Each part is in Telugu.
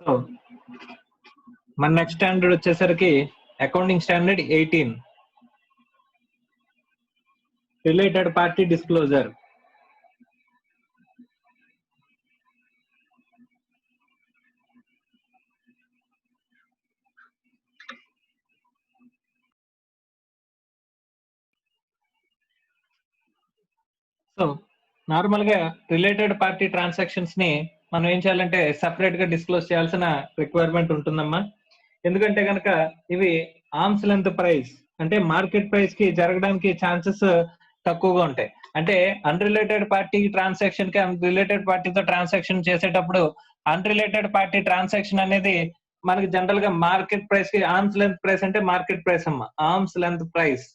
సో మన నెక్స్ట్ స్టాండర్డ్ వచ్చేసరికి accounting standard 18 related party disclosure. So normal గా రిలేటెడ్ పార్టీ ట్రాన్సాక్షన్స్ ని మనం ఏం చేయాలంటే సెపరేట్ గా డిస్క్లోజ్ చేయాల్సిన రిక్వైర్మెంట్ ఉంటుందమ్మా. ఎందుకంటే కనుక ఇవి ఆర్మ్స్ లెంత్ ప్రైస్ అంటే మార్కెట్ ప్రైస్ కి జరగడానికి ఛాన్సెస్ తక్కువగా ఉంటాయి. అంటే అన్రిలేటెడ్ పార్టీ ట్రాన్సాక్షన్ కి అన్రిలేటెడ్ పార్టీతో ట్రాన్సాక్షన్ చేసేటప్పుడు అన్రిలేటెడ్ పార్టీ ట్రాన్సాక్షన్ అనేది మనకి జనరల్ గా మార్కెట్ ప్రైస్ కి ఆర్మ్స్ లెంత్ ప్రైస్ అంటే మార్కెట్ ప్రైస్ అమ్మా. ఆర్మ్స్ లెంత్ ప్రైస్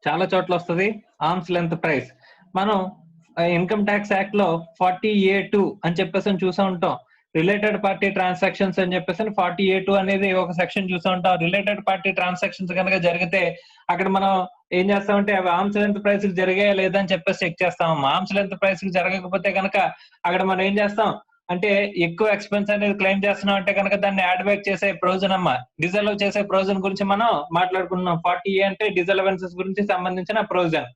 చాలా చోట్ల వస్తుంది. ఆర్మ్స్ లెంత్ ప్రైస్ మనం ఇన్కమ్ ట్యాక్స్ యాక్ట్ లో 40A2 అని చెప్పేసి చూసా ఉంటాం. రిలేటెడ్ పార్టీ ట్రాన్సాక్షన్స్ అని చెప్పేసి 40A2 అనేది ఒక సెక్షన్ చూసా ఉంటాం. రిలేటెడ్ పార్టీ ట్రాన్సాక్షన్స్ కనుక జరిగితే అక్కడ మనం ఏం చేస్తామంటే అవి ఆర్మ్స్ లెంత్ ప్రైస్ జరిగాయా లేదా అని చెప్పేసి చెక్ చేస్తాం. ఆర్మ్స్ లెంత్ ప్రైస్ జరగకపోతే కనుక అక్కడ మనం ఏం చేస్తాం అంటే ఎక్కువ ఎక్స్పెన్స్ అనేది క్లెయిమ్ చేస్తున్నాం అంటే కనుక దాన్ని యాడ్ బ్యాక్ చేసే ప్రొవిజన్ అమ్మా. డిజల్వ్ చేసే ప్రొవిజన్ గురించి మనం మాట్లాడుకుంటున్నాం. 40A అంటే డిజల్వెన్సెస్ గురించి సంబంధించిన ప్రొవిజన్.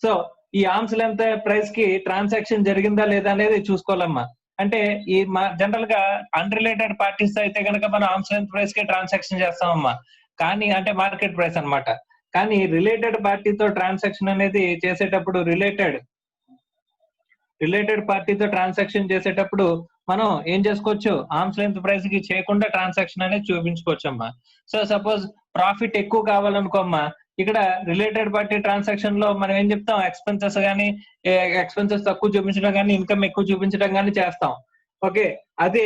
సో ఈ ఆర్మ్స్ లెంత్ ప్రైస్ కి ట్రాన్సాక్షన్ జరిగిందా లేదా అనేది చూసుకోవాలమ్మా. అంటే ఈ జనరల్ గా అన్రిలేటెడ్ పార్టీస్ అయితే కనుక మనం ఆర్మ్స్ లెంత్ ప్రైస్ కి ట్రాన్సాక్షన్ చేస్తామమ్మా. కానీ అంటే మార్కెట్ ప్రైస్ అన్నమాట. కానీ రిలేటెడ్ పార్టీతో ట్రాన్సాక్షన్ అనేది చేసేటప్పుడు రిలేటెడ్ పార్టీతో ట్రాన్సాక్షన్ చేసేటప్పుడు మనం ఏం చేసుకోవచ్చు, ఆర్మ్స్ లెంత్ ప్రైస్ కి చేయకుండా ట్రాన్సాక్షన్ అనేది చూపించుకోవచ్చు అమ్మా. సో సపోజ్ ప్రాఫిట్ ఎక్కువ కావాలనుకోమ్మా, ఇక్కడ రిలేటెడ్ పార్టీ ట్రాన్సాక్షన్ లో మనం ఏం చెప్తాం, ఎక్స్పెన్సెస్ కానీ ఎక్స్పెన్సెస్ తక్కువ చూపించడం కానీ ఇన్కమ్ ఎక్కువ చూపించడం కానీ చేస్తాం. ఓకే, అదే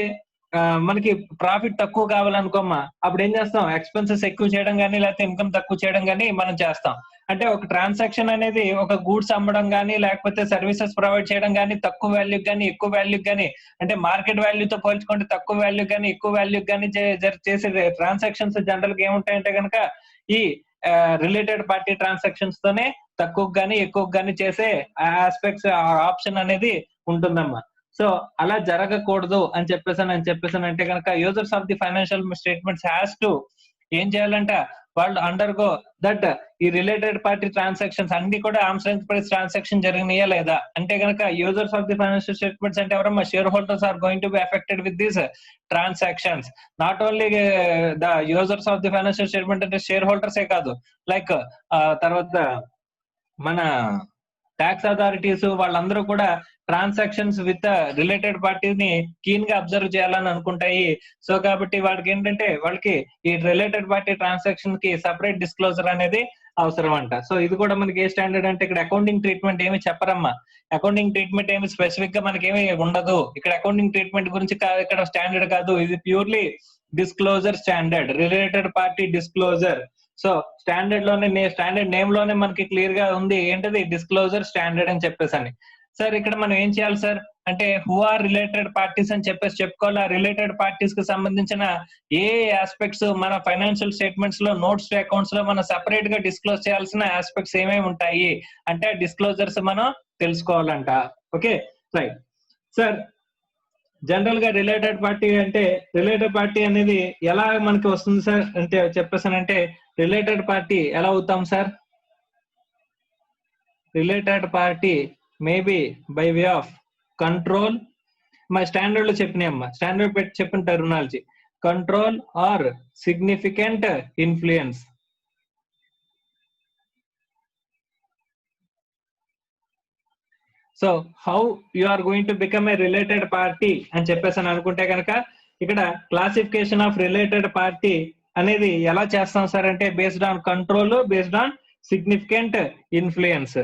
మనకి ప్రాఫిట్ తక్కువ కావాలనుకోమ్మా, అప్పుడు ఏం చేస్తాం, ఎక్స్పెన్సెస్ ఎక్కువ చేయడం కానీ లేకపోతే ఇన్కమ్ తక్కువ చేయడం కానీ మనం చేస్తాం. అంటే ఒక ట్రాన్సాక్షన్ అనేది ఒక గూడ్స్ అమ్మడం కానీ లేకపోతే సర్వీసెస్ ప్రొవైడ్ చేయడం కానీ తక్కువ వాల్యూ కానీ ఎక్కువ వాల్యూ కానీ అంటే మార్కెట్ వాల్యూతో పోల్చుకుంటే తక్కువ వాల్యూ కానీ ఎక్కువ వాల్యూ కానీ చేసే ట్రాన్సాక్షన్స్ జనరల్ గా ఏముంటాయంటే కనుక ఈ రిలేటెడ్ పార్టీ ట్రాన్సాక్షన్స్ తోనే తక్కువ గానీ ఎక్కువ గానీ చేసే ఆస్పెక్ట్స్ ఆప్షన్ అనేది ఉంటుందమ్మా. సో అలా జరగకూడదు అని చెప్పేసి అంటే కనుక users of the financial statements has to ఏం చేయాలంట, వాళ్ళు అండర్గో దట్ ఈ రిలేటెడ్ పార్టీ ట్రాన్సాక్షన్స్ అన్ని కూడా ఆర్మ్స్ లెంత్ ప్రైస్ ట్రాన్సాక్షన్ జరిగినాయా లేదా అంటే కనుక users of the financial statements అంటే ఎవరమ్మా, share holders are going to be affected with this transactions. Not only the users of the financial statement అంటే షేర్ హోల్డర్సే కాదు, లైక్ తర్వాత మన ట్యాక్స్ అథారిటీస్ వాళ్ళందరూ కూడా ట్రాన్సాక్షన్స్ విత్ రిలేటెడ్ పార్టీని కీన్ గా అబ్జర్వ్ చేయాలని అనుకుంటాయి. సో కాబట్టి వాళ్ళకి ఏంటంటే వాళ్ళకి ఈ రిలేటెడ్ పార్టీ ట్రాన్సాక్షన్ కి సపరేట్ డిస్క్లోజర్ అనేది అవసరం అంట. సో ఇది కూడా మనకి ఏ స్టాండర్డ్ అంటే ఇక్కడ అకౌంటింగ్ ట్రీట్మెంట్ ఏమి చెప్పరమ్మా. అకౌంటింగ్ ట్రీట్మెంట్ ఏమి స్పెసిఫిక్ గా మనకి ఏమి ఉండదు. ఇక్కడ అకౌంటింగ్ ట్రీట్మెంట్ గురించి ఇక్కడ స్టాండర్డ్ కాదు, ఇది purely disclosure standard, related party disclosure. So standard లోనే స్టాండర్డ్ నేమ్ లోనే మనకి క్లియర్ గా ఉంది ఏంటది, డిస్క్లోజర్ స్టాండర్డ్ అని చెప్పేసి. సార్ ఇక్కడ మనం ఏం చేయాలి సార్ అంటే హూ ఆర్ రిలేటెడ్ పార్టీస్ అని చెప్పేసి చెప్పుకోవాలి. రిలేటెడ్ పార్టీస్ కి సంబంధించిన ఏ ఆస్పెక్ట్స్ మన ఫైనాన్షియల్ స్టేట్మెంట్స్ లో నోట్స్ అకౌంట్స్ లో మనం సెపరేట్ గా డిస్క్లోజ్ చేయాల్సిన ఆస్పెక్ట్స్ ఏమేమి ఉంటాయి అంటే డిస్క్లోజర్స్ మనం తెలుసుకోవాలంట. Okay right sir. జనరల్ గా రిలేటెడ్ పార్టీ అంటే రిలేటెడ్ పార్టీ అనేది ఎలా మనకి వస్తుంది సార్ అంటే చెప్పేసానంటే రిలేటెడ్ పార్టీ ఎలా అవుతాం sir, related party maybe by way of control, మా స్టాండర్డ్ లో చెప్పినాయమ్మా, స్టాండర్డ్ పెట్టి చెప్పిన terminology control or significant influence. So how you are going to become a related party అని చెప్పేసి అని అనుకుంటే కనుక ఇక్కడ క్లాసిఫికేషన్ ఆఫ్ రిలేటెడ్ పార్టీ అనేది ఎలా చేస్తాం సార్ అంటే based on control, based on significant influence.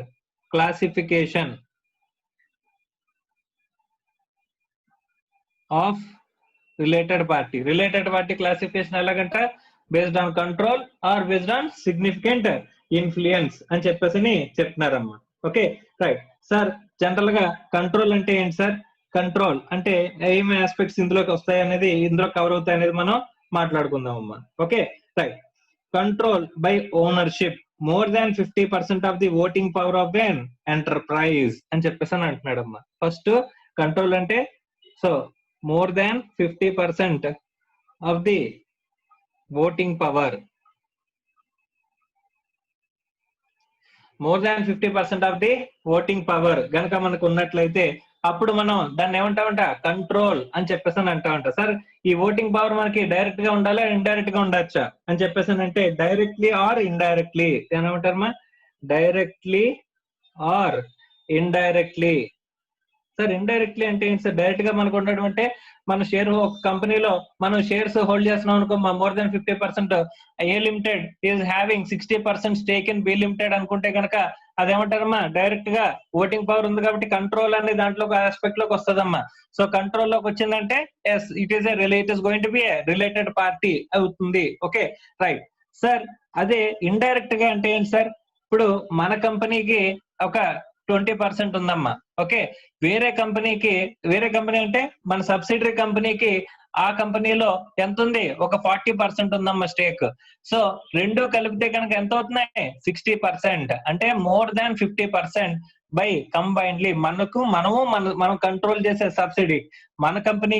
Classification of related party, related party classification ఎలాగంట based on control or based on significant influence అని చెప్పేసి చెప్తున్నారమ్మా. Okay right sir. జనరల్ గా కంట్రోల్ అంటే ఏంటి సార్, కంట్రోల్ అంటే ఏమి ఆస్పెక్ట్స్ ఇందులోకి వస్తాయి అనేది ఇందులో కవర్ అవుతాయి అనేది మనం మాట్లాడుకుందాం అమ్మా. Okay right. Control by ownership more than 50% of the voting power of an enterprise అని చెప్పేసి అని అంటున్నాడు అమ్మా. ఫస్ట్ కంట్రోల్ అంటే so more than 50% of the voting power, more than 50% of the voting power గనక మనకు ఉన్నట్లయితే అప్పుడు మనం దాన్ని ఏమంటామంట, కంట్రోల్ అని చెప్పేసి అని అంటామంట. సార్ ఈ ఓటింగ్ పవర్ మనకి డైరెక్ట్ గా ఉండాలా ఇండైరెక్ట్ గా ఉండొచ్చా అని చెప్పేసి అంటే డైరెక్ట్లీ ఆర్ ఇండైరెక్ట్లీ ఏమంటారమ్మా, directly or indirectly. Sir indirectly అంటే ఏంటి సార్? డైరెక్ట్ గా మనకు ఉండడం అంటే మన షేర్ ఒక కంపెనీలో మనం షేర్స్ హోల్డ్ చేస్తున్నాం అనుకో, more than 50%, a limited is having 60% stake in be limited అనుకుంటే కనుక అదేమంటారమ్మా, డైరెక్ట్ గా ఓటింగ్ పవర్ ఉంది కాబట్టి కంట్రోల్ అనేది దాంట్లో ఒక ఆస్పెక్ట్ లోకి వస్తుందమ్మా. సో కంట్రోల్ లోకి వచ్చిందంటే yes it is it is going to be a related party అవుతుంది. Okay right sir. అదే ఇండైరెక్ట్ గా అంటే ఏంటి సార్? ఇప్పుడు మన కంపెనీకి ఒక 20% ఉందమ్మా. ఓకే, వేరే కంపెనీ అంటే మన సబ్సిడరీ కంపెనీకి ఆ కంపెనీలో ఎంత ఉంది, ఒక 40% ఉందమ్మా స్టేక్. సో రెండు కలిపితే కనుక ఎంత అవుతున్నాయి, 60%. అంటే మోర్ దాన్ 50% బై కంబైన్డ్లీ మనం కంట్రోల్ చేసే సబ్సిడీ మన కంపెనీ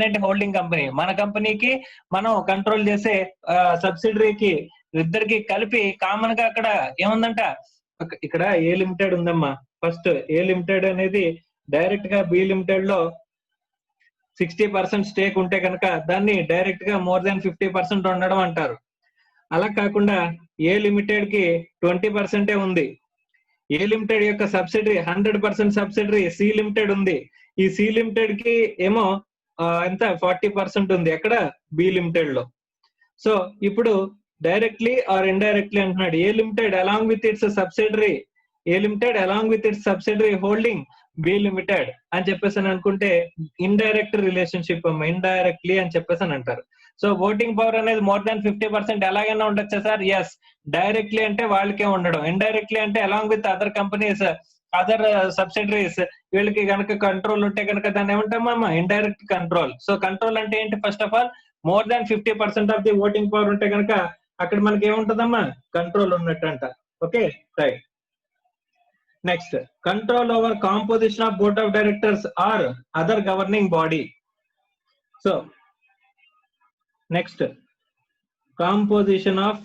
అంటే హోల్డింగ్ కంపెనీ, మన కంపెనీకి మనం కంట్రోల్ చేసే సబ్సిడరీకి ఇద్దరికి కలిపి కామన్ గా అక్కడ ఏముందంట, ఇక్కడ ఏ లిమిటెడ్ ఉందమ్మా. ఫస్ట్ ఏ లిమిటెడ్ అనేది డైరెక్ట్ గా బి లిమిటెడ్ లో 60% స్టేక్ ఉంటే కనుక దాన్ని డైరెక్ట్ గా మోర్ దాన్ 50% ఉండడం అంటారు. అలా కాకుండా ఏ లిమిటెడ్ కి 20% ఉంది, ఏ లిమిటెడ్ యొక్క సబ్సిడరీ 100% సబ్సిడరీ సి లిమిటెడ్ ఉంది, ఈ సి లిమిటెడ్ కి ఏమో ఎంత 40% ఉంది ఎక్కడ, బి లిమిటెడ్ లో. సో ఇప్పుడు డైరెక్ట్లీ ఆర్ ఇండైరెక్ట్లీ అంటున్నాడు, ఏ limited along with it's subsidiary holding be limited అని చెప్పేసి అని అనుకుంటే ఇండైరెక్ట్ రిలేషన్షిప్ అమ్మా, ఇండైరెక్ట్లీ అని చెప్పేసి అని అంటారు. సో ఓటింగ్ పవర్ అనేది మోర్ దాన్ 50% ఎలాగైనా ఉండొచ్చా సార్? ఎస్. డైరెక్ట్లీ అంటే వాళ్ళకే ఉండడం, ఇండైరెక్ట్లీ అంటే along with other companies other subsidiaries వీళ్ళకి కనుక కంట్రోల్ ఉంటే కనుక దాన్ని ఏమంటామమ్మా, ఇండైరెక్ట్ కంట్రోల్. సో కంట్రోల్ అంటే ఏంటి? First of all more than 50% of the voting power ఉంటే కనుక అక్కడ మనకి ఏముంటదమ్మా, కంట్రోల్ ఉన్నట్టు అంట. Okay right. Next, control over composition of board of directors or other governing body. So next, composition of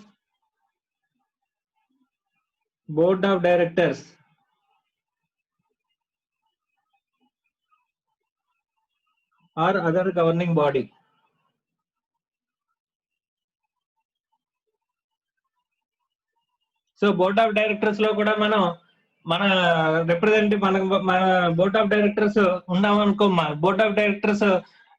board of directors or other governing body. So board of directors లో కూడా మన రిప్రజెంటేటివ్ మన బోర్డ్ ఆఫ్ డైరెక్టర్స్ ఉన్నామనుకో, బోర్డ్ ఆఫ్ డైరెక్టర్స్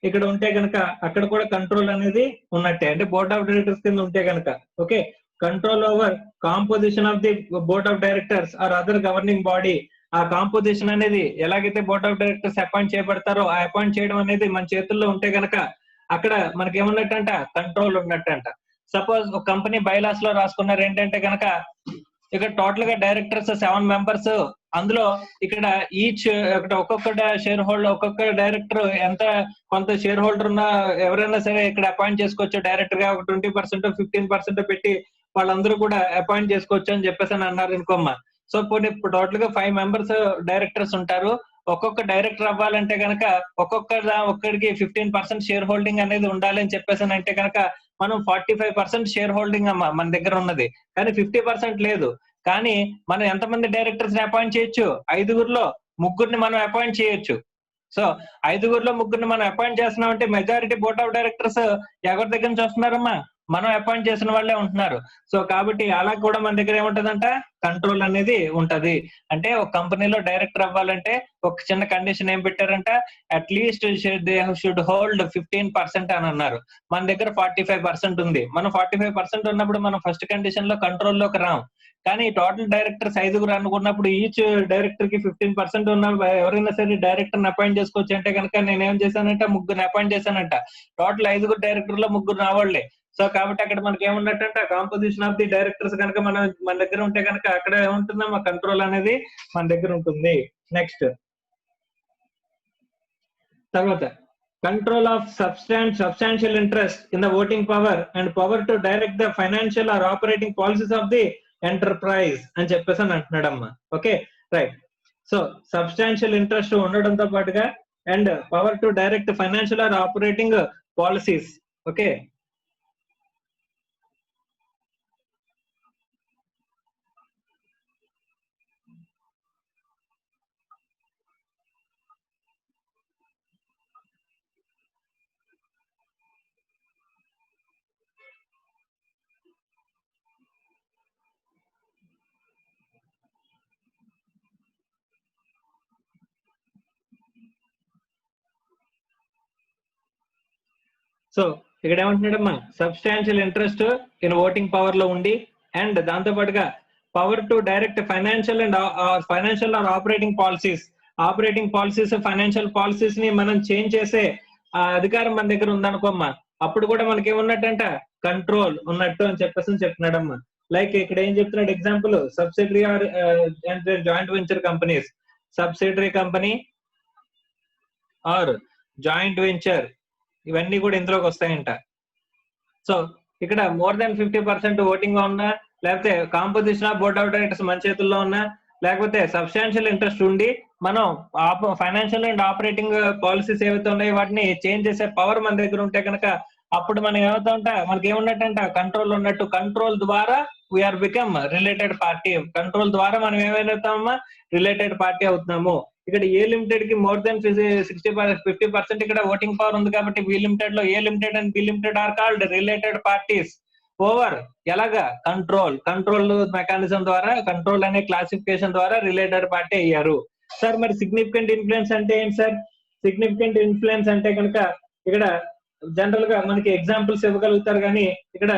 ఇక్కడ ఉంటే కనుక అక్కడ కూడా కంట్రోల్ అనేది ఉన్నట్టే, అంటే బోర్డ్ ఆఫ్ డైరెక్టర్స్ కింద ఉంటే కనుక. Okay, control over composition of the board of directors or other governing body. ఆ కాంపోజిషన్ అనేది ఎలాగైతే బోర్డ్ ఆఫ్ డైరెక్టర్స్ అపాయింట్ చేయబడతారో ఆ అపాయింట్ చేయడం అనేది మన చేతుల్లో ఉంటే కనుక అక్కడ మనకి ఏమన్నట్టంట, కంట్రోల్ ఉన్నట్టంట. సపోజ్ ఒక కంపెనీ బైలాస్ లో రాసుకున్నారు ఏంటంటే కనుక ఇక్కడ టోటల్ గా డైరెక్టర్స్ 7 మెంబర్స్, అందులో ఇక్కడ ఈచ్ ఒక్కొక్క షేర్ హోల్డర్, ఒక్కొక్క డైరెక్టర్ ఎంత కొంత షేర్ హోల్డర్ ఉన్న ఎవరైనా సరే ఇక్కడ అపాయింట్ చేసుకోవచ్చు డైరెక్టర్ గా, ఒక 20% 15% పెట్టి వాళ్ళందరూ కూడా అపాయింట్ చేసుకోవచ్చు అని చెప్పేసి అని అన్నారు అనుకోమ్మా. సో ఇప్పుడు టోటల్ గా 5 మెంబర్స్ డైరెక్టర్స్ ఉంటారు. ఒక్కొక్క డైరెక్టర్ అవ్వాలంటే కనుక ఒక్కడికి 15% షేర్ హోల్డింగ్ అనేది ఉండాలి అని చెప్పేసి అంటే కనుక మనం 45% షేర్ హోల్డింగ్ అమ్మా మన దగ్గర ఉన్నది, కానీ 50% లేదు. కానీ మనం ఎంతమంది డైరెక్టర్స్ ని అపాయింట్ చేయొచ్చు? 5గురిలో 3 మనం అపాయింట్ చేయొచ్చు. సో 5గురిలో 3 మనం అపాయింట్ చేస్తున్నాం అంటే మెజారిటీ బోర్డ్ ఆఫ్ డైరెక్టర్స్ ఎవరి దగ్గర నుంచి వస్తున్నారమ్మా? మనం అపాయింట్ చేసిన వాళ్ళే ఉంటున్నారు. సో కాబట్టి అలా కూడా మన దగ్గర ఏముంటదంట, కంట్రోల్ అనేది ఉంటది. అంటే ఒక కంపెనీలో డైరెక్టర్ అవ్వాలంటే ఒక చిన్న కండిషన్ ఏం పెట్టారంట, అట్లీస్ట్ దే షుడ్ హోల్డ్ 15% అని అన్నారు. మన దగ్గర 45% ఉంది. మనం 45% ఉన్నప్పుడు మనం ఫస్ట్ కండిషన్ లో కంట్రోల్లోకి రాం. కానీ టోటల్ డైరెక్టర్స్ 5గురు అనుకున్నప్పుడు ఈచ్ డైరెక్టర్ కి 15% ఉన్న ఎవరైనా సరే డైరెక్టర్ అపాయింట్ చేసుకోవచ్చు. అంటే కనుక నేనేం చేశానంటే 3 అపాయింట్ చేశానంట. టోటల్ 5గురు డైరెక్టర్ లో 3 నా వాళ్ళే. సో కాబట్టి అక్కడ మనకి ఏమున్నట్టంటే కాంపోజిషన్ ఆఫ్ ది డైరెక్టర్స్ కనుక మన దగ్గర ఉంటే కనుక అక్కడ ఏముంటుందా, కంట్రోల్ అనేది మన దగ్గర ఉంటుంది. నెక్స్ట్ తర్వాత, control of substantial interest in the voting power and power to direct the financial or operating policies of the enterprise అని చెప్పేసి అని అంటున్నాడమ్మా. Okay right. So substantial interest ఉండడంతో పాటుగా and power to direct financial or operating policies. Okay, so ఇక్కడ ఏమంటున్నాడమ్మా, substantial interest in voting power లో ఉండి అండ్ దాంతో పాటుగా power to direct financial and financial or operating policies financial policies ని మనం చేంజ్ చేసే అధికారం మన దగ్గర ఉందనుకోమ్మా, అప్పుడు కూడా మనకి ఏమున్నట్టంట, కంట్రోల్ ఉన్నట్టు అని చెప్పేసి చెప్తున్నాడమ్మా. లైక్ ఇక్కడ ఏం చెప్తున్నాడు example, subsidiary or joint venture companies, subsidiary company or joint venture, ఇవన్నీ కూడా ఇందులోకి వస్తాయంట. సో ఇక్కడ మోర్ దాన్ 50% ఓటింగ్ గా ఉన్నా, లేకపోతే composition of board of directors మన చేతుల్లో ఉన్నా, లేకపోతే సబ్స్టాన్షియల్ ఇంట్రెస్ట్ ఉండి మనం ఫైనాన్షియల్ అండ్ ఆపరేటింగ్ పాలసీస్ ఏవైతే ఉన్నాయో వాటిని చేంజ్ చేసే పవర్ మన దగ్గర ఉంటే కనుక అప్పుడు మనం ఏమవుతా ఉంటా, మనకి ఏమున్నట్టంట, కంట్రోల్ ఉన్నట్టు. కంట్రోల్ ద్వారా we are become related party. Control ద్వారా మనం ఏమైనా రిలేటెడ్ పార్టీ అవుతున్నాము. ఇక్కడ ఏ లిమిటెడ్ కి మోర్ దెన్ 50% ఇక్కడ ఓటింగ్ పవర్ ఉంది కాబట్టి బి లిమిటెడ్ లో A limited and B limited are called related parties over ఎలాగా కంట్రోల్ మెకానిజం ద్వారా, కంట్రోల్ అనే క్లాసిఫికేషన్ ద్వారా రిలేటెడ్ పార్టీ అయ్యారు. సార్ మరి సిగ్నిఫికెంట్ ఇన్ఫ్లుయెన్స్ అంటే ఏంటి సార్? సిగ్నిఫికెంట్ ఇన్ఫ్లుయెన్స్ అంటే కనుక ఇక్కడ జనరల్ గా మనకి ఎగ్జాంపుల్స్ ఇవ్వగలుగుతారు, కానీ ఇక్కడ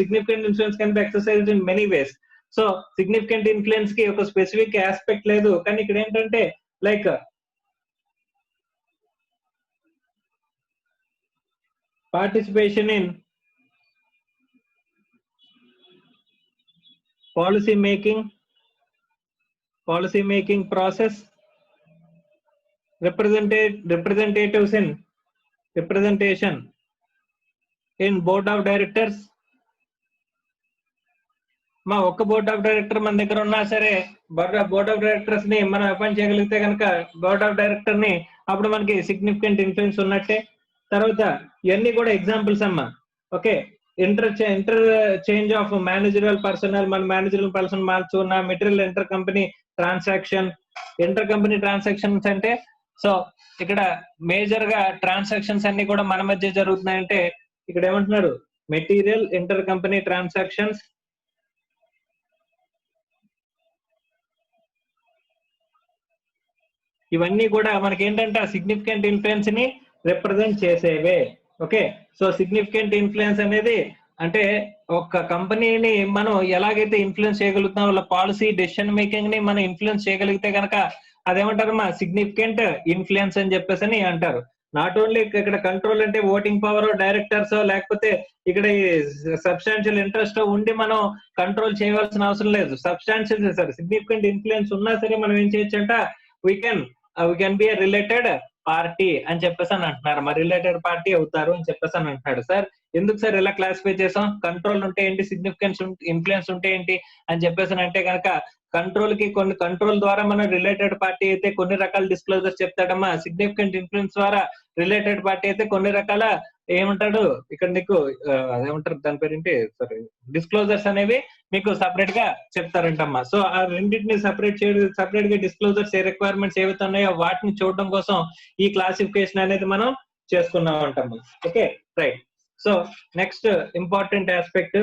significant influence can be exercised in many ways. So significant influence కి ఒక స్పెసిఫిక్ ఆస్పెక్ట్ లేదు, కానీ ఇక్కడ ఏంటంటే like participation in policy making process, representation in board of directors. మా ఒక్క బోర్డ్ ఆఫ్ డైరెక్టర్ మన దగ్గర ఉన్నా సరే, బోర్డ్ ఆఫ్ డైరెక్టర్స్ ని మనం అపాయింట్ చేయగలిగితే కనుక బోర్డ్ ఆఫ్ డైరెక్టర్ ని అప్పుడు మనకి సిగ్నిఫికెంట్ ఇన్ఫ్లుయెన్స్ ఉన్నట్టే. తర్వాత ఇవన్నీ కూడా ఎగ్జాంపుల్స్ అమ్మా. Okay, inter change of managerial personal, మన మేనేజరల్ పర్సన్ మార్చుకున్న, మెటీరియల్ ఇంటర్ కంపెనీ ట్రాన్సాక్షన్స్ అంటే సో ఇక్కడ మేజర్ గా ట్రాన్సాక్షన్స్ అన్ని కూడా మన మధ్య జరుగుతున్నాయంటే ఇక్కడ ఏమంటున్నారు, మెటీరియల్ ఇంటర్ కంపెనీ ట్రాన్సాక్షన్స్ ఇవన్నీ కూడా మనకి ఏంటంటే సిగ్నిఫికెంట్ ఇన్ఫ్లుయెన్స్ ని రిప్రజెంట్ చేసేవే. ఓకే, సో సిగ్నిఫికెంట్ ఇన్ఫ్లుయెన్స్ అనేది అంటే ఒక కంపెనీని మనం ఎలాగైతే ఇన్ఫ్లుయెన్స్ చేయగలుగుతాం, వాళ్ళ పాలసీ డెసిషన్ మేకింగ్ ని మనం ఇన్ఫ్లుయెన్స్ చేయగలిగితే కనుక అదేమంటారమ్మా, సిగ్నిఫికెంట్ ఇన్ఫ్లుయెన్స్ అని చెప్పేసి అంటారు. నాట్ ఓన్లీ ఇక్కడ కంట్రోల్ అంటే ఓటింగ్ పవర్ డైరెక్టర్స్, లేకపోతే ఇక్కడ సబ్స్టాన్షియల్ ఇంట్రెస్ట్ ఉండి మనం కంట్రోల్ చేయవలసిన అవసరం లేదు. సబ్స్టాన్షియల్ సిగ్నిఫికెంట్ ఇన్ఫ్లుయెన్స్ ఉన్నా సరే మనం ఏం చేయొచ్చు అంట, we can be a related party అని చెప్పేసి అని అంటున్నారు. మరి రిలేటెడ్ పార్టీ అవుతారు అని చెప్పేసి అని అంటున్నాడు. సార్ ఎందుకు సార్ ఇలా క్లాసిఫై చేసాం, కంట్రోల్ ఉంటే ఏంటి, సిగ్నిఫికెన్స్ ఇన్ఫ్లుయెన్స్ ఉంటే ఏంటి అని చెప్పేసి అంటే కనుక కంట్రోల్ కి కొన్ని కంట్రోల్ ద్వారా మనం రిలేటెడ్ పార్టీ అయితే కొన్ని రకాల డిస్క్లోజర్స్ చెప్తాడమ్మా. సిగ్నిఫికెంట్ ఇన్ఫ్లుయెన్స్ ద్వారా రిలేటెడ్ పార్టీ అయితే కొన్ని రకాల ఏమంటాడు ఇక్కడ నీకు ఏమంటారు దాని పేరు ఏంటి, సారీ, డిస్క్లోజర్స్ అనేవి మీకు సపరేట్ గా చెప్తారంటమ్మా. సో ఆ రెండింటిని సపరేట్ గా డిస్క్లోజర్స్ ఏ రిక్వైర్మెంట్స్ ఏవైతే ఉన్నాయో వాటిని చూడడం కోసం ఈ క్లాసిఫికేషన్ అనేది మనం చేసుకున్నాం అంటమ్మా. Okay, right. So next important aspect,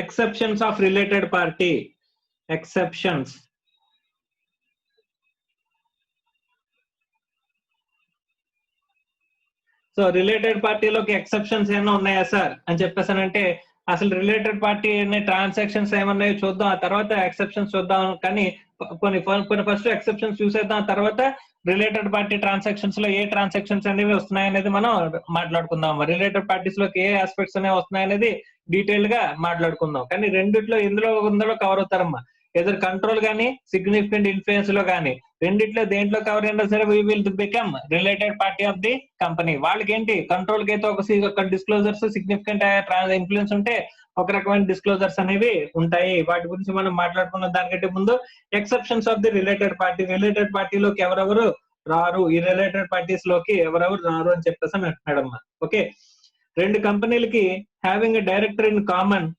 exceptions of related party. Exceptions. So related పార్టీలోకి ఎక్సెప్షన్స్ ఏమైనా ఉన్నాయా సార్ అని చెప్పేసానంటే అసలు రిలేటెడ్ పార్టీ ట్రాన్సాక్షన్స్ ఏమన్నాయో చూద్దాం, ఆ తర్వాత ఎక్సెప్షన్స్ చూద్దాం. కానీ ఫస్ట్ ఎక్సెప్షన్స్ చూసేద్దాం, ఆ తర్వాత రిలేటెడ్ పార్టీ ట్రాన్సాక్షన్స్ లో ఏ ట్రాన్సాక్షన్స్ అనేవి వస్తున్నాయనేది మనం మాట్లాడుకుందాం. రిలేటెడ్ పార్టీస్ లోకి ఏ ఆస్పెక్ట్స్ అనేవి వస్తున్నాయనేది డీటెయిల్ గా మాట్లాడుకుందాం. కానీ రెండిట్లో ఎందులో కవర్ అవుతారమ్మా, ఏదో కంట్రోల్ కానీ సిగ్నిఫికెంట్ ఇన్ఫ్లుయెన్స్ లో కానీ రెండిట్లో దేంట్లో కవర్ అయినా సరే we will become related party of the company. వాళ్ళకి ఏంటి కంట్రోల్ కి అయితే ఒక డిస్క్లోజర్స్ సిగ్నిఫికెంట్ ఇన్ఫ్లుయెన్స్ ఉంటే ఒక రకమైన డిస్క్లోజర్స్ అనేవి ఉంటాయి. వాటి గురించి మనం మాట్లాడుకున్న దానికంటే ముందు exceptions of the related party, related పార్టీలోకి ఎవరెవరు రారు, ఈ రిలేటెడ్ పార్టీస్ లోకి ఎవరెవరు రారు అని చెప్పేసి అని అంటున్నాడమ్మా. ఓకే, రెండు కంపెనీలకి having a director in common.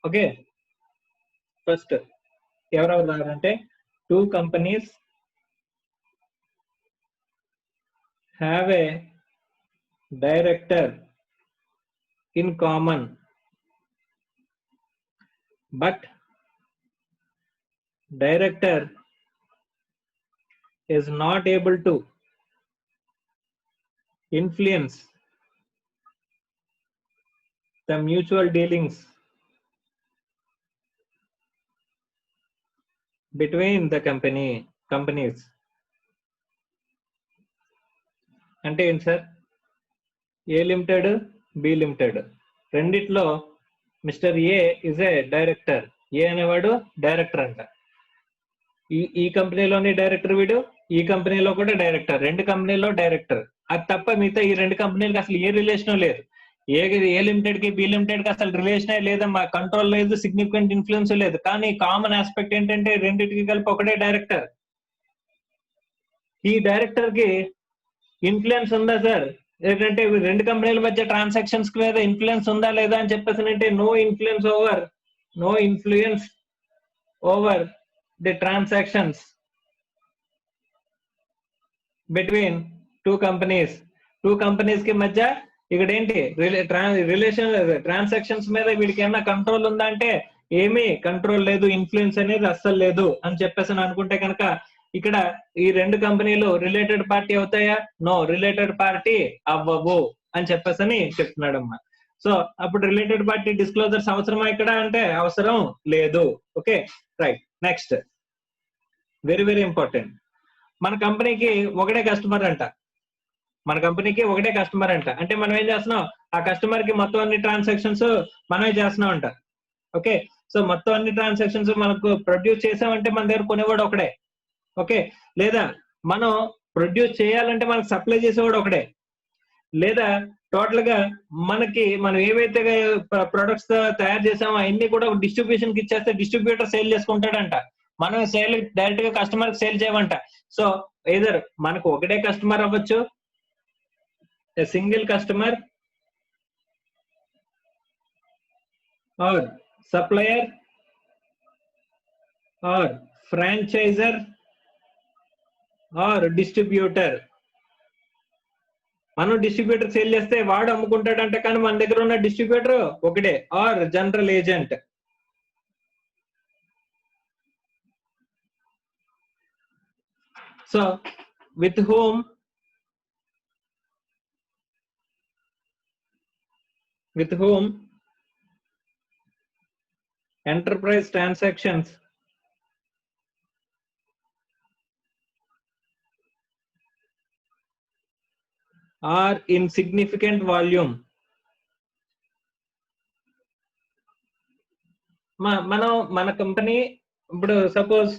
Okay, first ఎవరెవరు రారంటే 2 companies have a director in common, but director is not able to influence the mutual dealings between the companies. అంటే ఏంటి sir, A limited B limited రెండిట్లో mister A is a director, A అనేవాడు డైరెక్టర్ అంట. ఈ కంపెనీలోని డైరెక్టర్ వీడు, ఈ కంపెనీలో కూడా డైరెక్టర్, రెండు కంపెనీలో డైరెక్టర్. అది తప్ప మిగతా ఈ రెండు కంపెనీలకి అసలు ఏ రిలేషన్ లేదు. ఏ లిమిటెడ్ కి బి లిమిటెడ్ కి అసలు రిలేషనే లేదమ్మా, కంట్రోల్ లేదు, సిగ్నిఫికెంట్ ఇన్ఫ్లుయెన్స్ లేదు. కానీ కామన్ ఆస్పెక్ట్ ఏంటంటే రెండింటికి కలిపి ఒకటే డైరెక్టర్. ఈ డైరెక్టర్ కి ఇన్ఫ్లుయెన్స్ ఉందా సార్, ఏంటంటే రెండు కంపెనీల మధ్య ట్రాన్సాక్షన్స్ మీద ఇన్ఫ్లుయెన్స్ ఉందా లేదా అని చెప్పేసి అంటే no influence over the transactions between two companies కి మధ్య ఇక్కడ ఏంటి రిలేషన్ ట్రాన్సాక్షన్స్ మీద వీడికి ఏమైనా కంట్రోల్ ఉందా అంటే ఏమీ కంట్రోల్ లేదు, ఇన్ఫ్లుయెన్స్ అనేది అస్సలు లేదు అని చెప్పేసి అనుకుంటే కనుక ఇక్కడ ఈ రెండు కంపెనీలు రిలేటెడ్ పార్టీ అవుతాయా? నో, రిలేటెడ్ పార్టీ అవ్వవు అని చెప్పేసి అని చెప్తున్నాడమ్మా. సో అప్పుడు రిలేటెడ్ పార్టీ డిస్క్లోజర్స్ అవసరమా ఇక్కడ అంటే అవసరం లేదు. Okay, right. Next very very important, మన కంపెనీకి ఒకటే కస్టమర్ అంట. అంటే మనం ఏం చేస్తున్నాం, ఆ కస్టమర్ కి మొత్తం అన్ని ట్రాన్సాక్షన్స్ మనమే చేస్తున్నాం అంట. ఓకే, సో మొత్తం అన్ని ట్రాన్సాక్షన్స్ మనకు ప్రొడ్యూస్ చేసామంటే మన దగ్గర కొనేవాడు ఒకడే. ఓకే, లేదా మనం ప్రొడ్యూస్ చేయాలంటే మనకు సప్లై చేసేవాడు ఒకడే, లేదా టోటల్ గా మనం ఏవైతే ప్రొడక్ట్స్ తయారు చేసామో అవన్నీ కూడా డిస్ట్రిబ్యూషన్ కి ఇచ్చేస్తే డిస్ట్రిబ్యూటర్ సేల్ చేసుకుంటాడంట. మనం సేల్ డైరెక్ట్ గా కస్టమర్ కి సేల్ చేయమంట. సో ఎయిదర్ మనకు ఒకటే కస్టమర్ అవ్వచ్చు, a single customer, or supplier, or franchisor, or distributor. మనం డిస్ట్రిబ్యూటర్ సేల్ చేస్తే వాడు అమ్ముకుంటాడంట, కానీ మన దగ్గర ఉన్న డిస్ట్రిబ్యూటర్ ఒకటే, or general agent. So with whom enterprise transactions are in significant volume. మన కంపెనీ ఇప్పుడు సపోజ్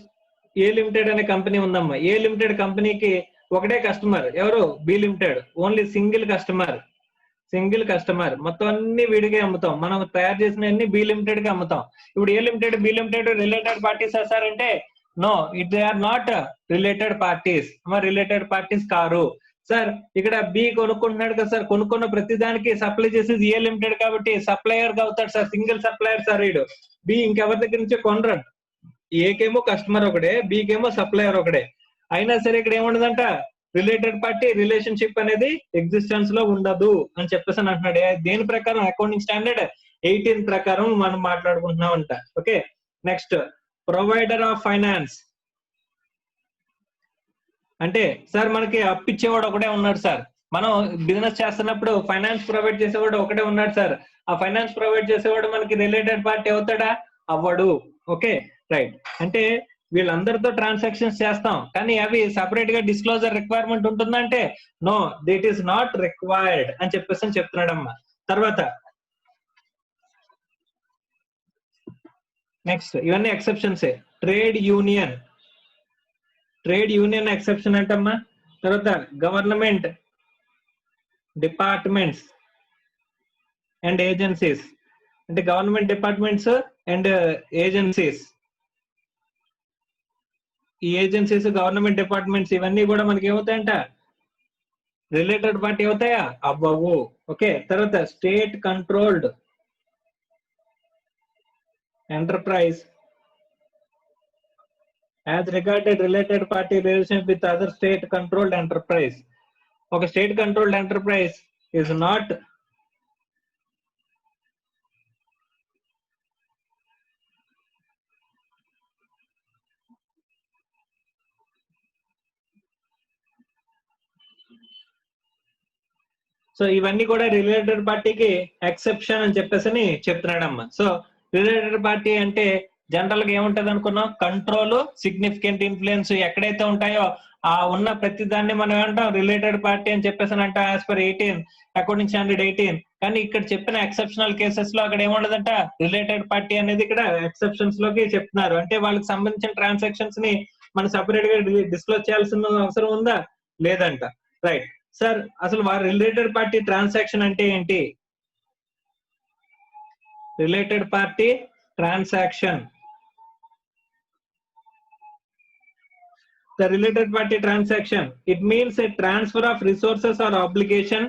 ఏ లిమిటెడ్ అనే కంపెనీ ఉందమ్మా. ఏ లిమిటెడ్ కంపెనీకి ఒకటే కస్టమర్, ఎవరు? B limited. Only single customer. మొత్తం అన్ని వీడికే అమ్ముతాం, మనం తయారు చేసిన అన్ని బి లిమిటెడ్ కి అమ్ముతాం. ఇప్పుడు A limited B limited related parties sir అంటే no, they are not related parties. Related parties కారు సార్. ఇక్కడ బి కొనుక్కుంటున్నాడు కదా సార్, కొనుక్కున్న ప్రతి దానికి సప్లై చేసేది ఏ లిమిటెడ్ కాబట్టి సప్లయర్ గా అవుతాడు సార్, సింగిల్ సప్లయర్ సార్ వీడు. బి ఇంకెవరి దగ్గర నుంచో కొనరాడు. ఏకేమో కస్టమర్ ఒకడే, బికేమో సప్లయర్ ఒకడే. అయినా సరే ఇక్కడ ఏముండదంట, రిలేటెడ్ పార్టీ రిలేషన్షిప్ అనేది ఎగ్జిస్టెన్స్ లో ఉండదు అని చెప్పేసి అంటున్నాడు. దేని ప్రకారం? అకౌంటింగ్ స్టాండర్డ్ 18 ప్రకారం మనం మాట్లాడుకుంటున్నాం అంట. Okay, next provider of finance. అంటే సార్ మనకి అప్పిచ్చేవాడు ఒకటే ఉన్నాడు సార్, మనం బిజినెస్ చేస్తున్నప్పుడు ఫైనాన్స్ ప్రొవైడ్ చేసేవాడు ఒకటే ఉన్నాడు సార్. ఆ ఫైనాన్స్ ప్రొవైడ్ చేసేవాడు మనకి రిలేటెడ్ పార్టీ అవుతాడా? అవ్వడు. Okay, right. అంటే వీళ్ళందరితో ట్రాన్సాక్షన్స్ చేస్తాం, కానీ అవి సపరేట్ గా డిస్క్లోజర్ రిక్వైర్మెంట్ ఉంటుందంటే no, that is not required అని చెప్పేసి చెప్తున్నాడమ్మా. తర్వాత నెక్స్ట్ ఇవన్నీ ఎక్సెప్షన్సే. Trade union, trade union exception అంటమ్మా. తర్వాత గవర్నమెంట్ డిపార్ట్మెంట్స్ అండ్ ఏజెన్సీస్, అంటే గవర్నమెంట్ డిపార్ట్మెంట్స్ అండ్ ఏజెన్సీస్, ఈ ఏజెన్సీస్ గవర్నమెంట్ డిపార్ట్మెంట్స్ ఇవన్నీ కూడా మనకి ఏమవుతాయంట, రిలేటెడ్ పార్టీ అవుతాయా? అవ్వవు. ఓకే. తర్వాత state controlled enterprise as regarded related party relationship with other state controlled enterprise. ఒక state controlled enterprise is not so ఇవన్నీ కూడా రిలేటెడ్ పార్టీకి ఎక్సెప్షన్ అని చెప్పేసి చెప్తున్నాడమ్మా. సో రిలేటెడ్ పార్టీ అంటే జనరల్ గా ఏముంటది అనుకున్నాం, కంట్రోల్, సిగ్నిఫికెంట్ ఇన్ఫ్లుయెన్స్ ఎక్కడైతే ఉంటాయో ఆ ఉన్న ప్రతి దాన్ని మనం ఏమంటాం రిలేటెడ్ పార్టీ అని చెప్పేసి అంటాం యాజ్ పర్ 18 అకార్డింగ్ స్టాండర్డ్ 18. కానీ ఇక్కడ చెప్పిన ఎక్సెప్షనల్ కేసెస్ లో అక్కడ ఏముండదంట, రిలేటెడ్ పార్టీ అనేది ఇక్కడ ఎక్సెప్షన్స్ లోకి చెప్తున్నారు. అంటే వాళ్ళకి సంబంధించిన ట్రాన్సాక్షన్స్ ని మనం సపరేట్ గా డిస్క్లోజ్ చేయాల్సిన అవసరం ఉందా? లేదంట. రైట్ సార్, అసలు వారి రిలేటెడ్ పార్టీ ట్రాన్సాక్షన్ అంటే ఏంటి? Related party transaction, the related party transaction, it means a transfer of resources or obligation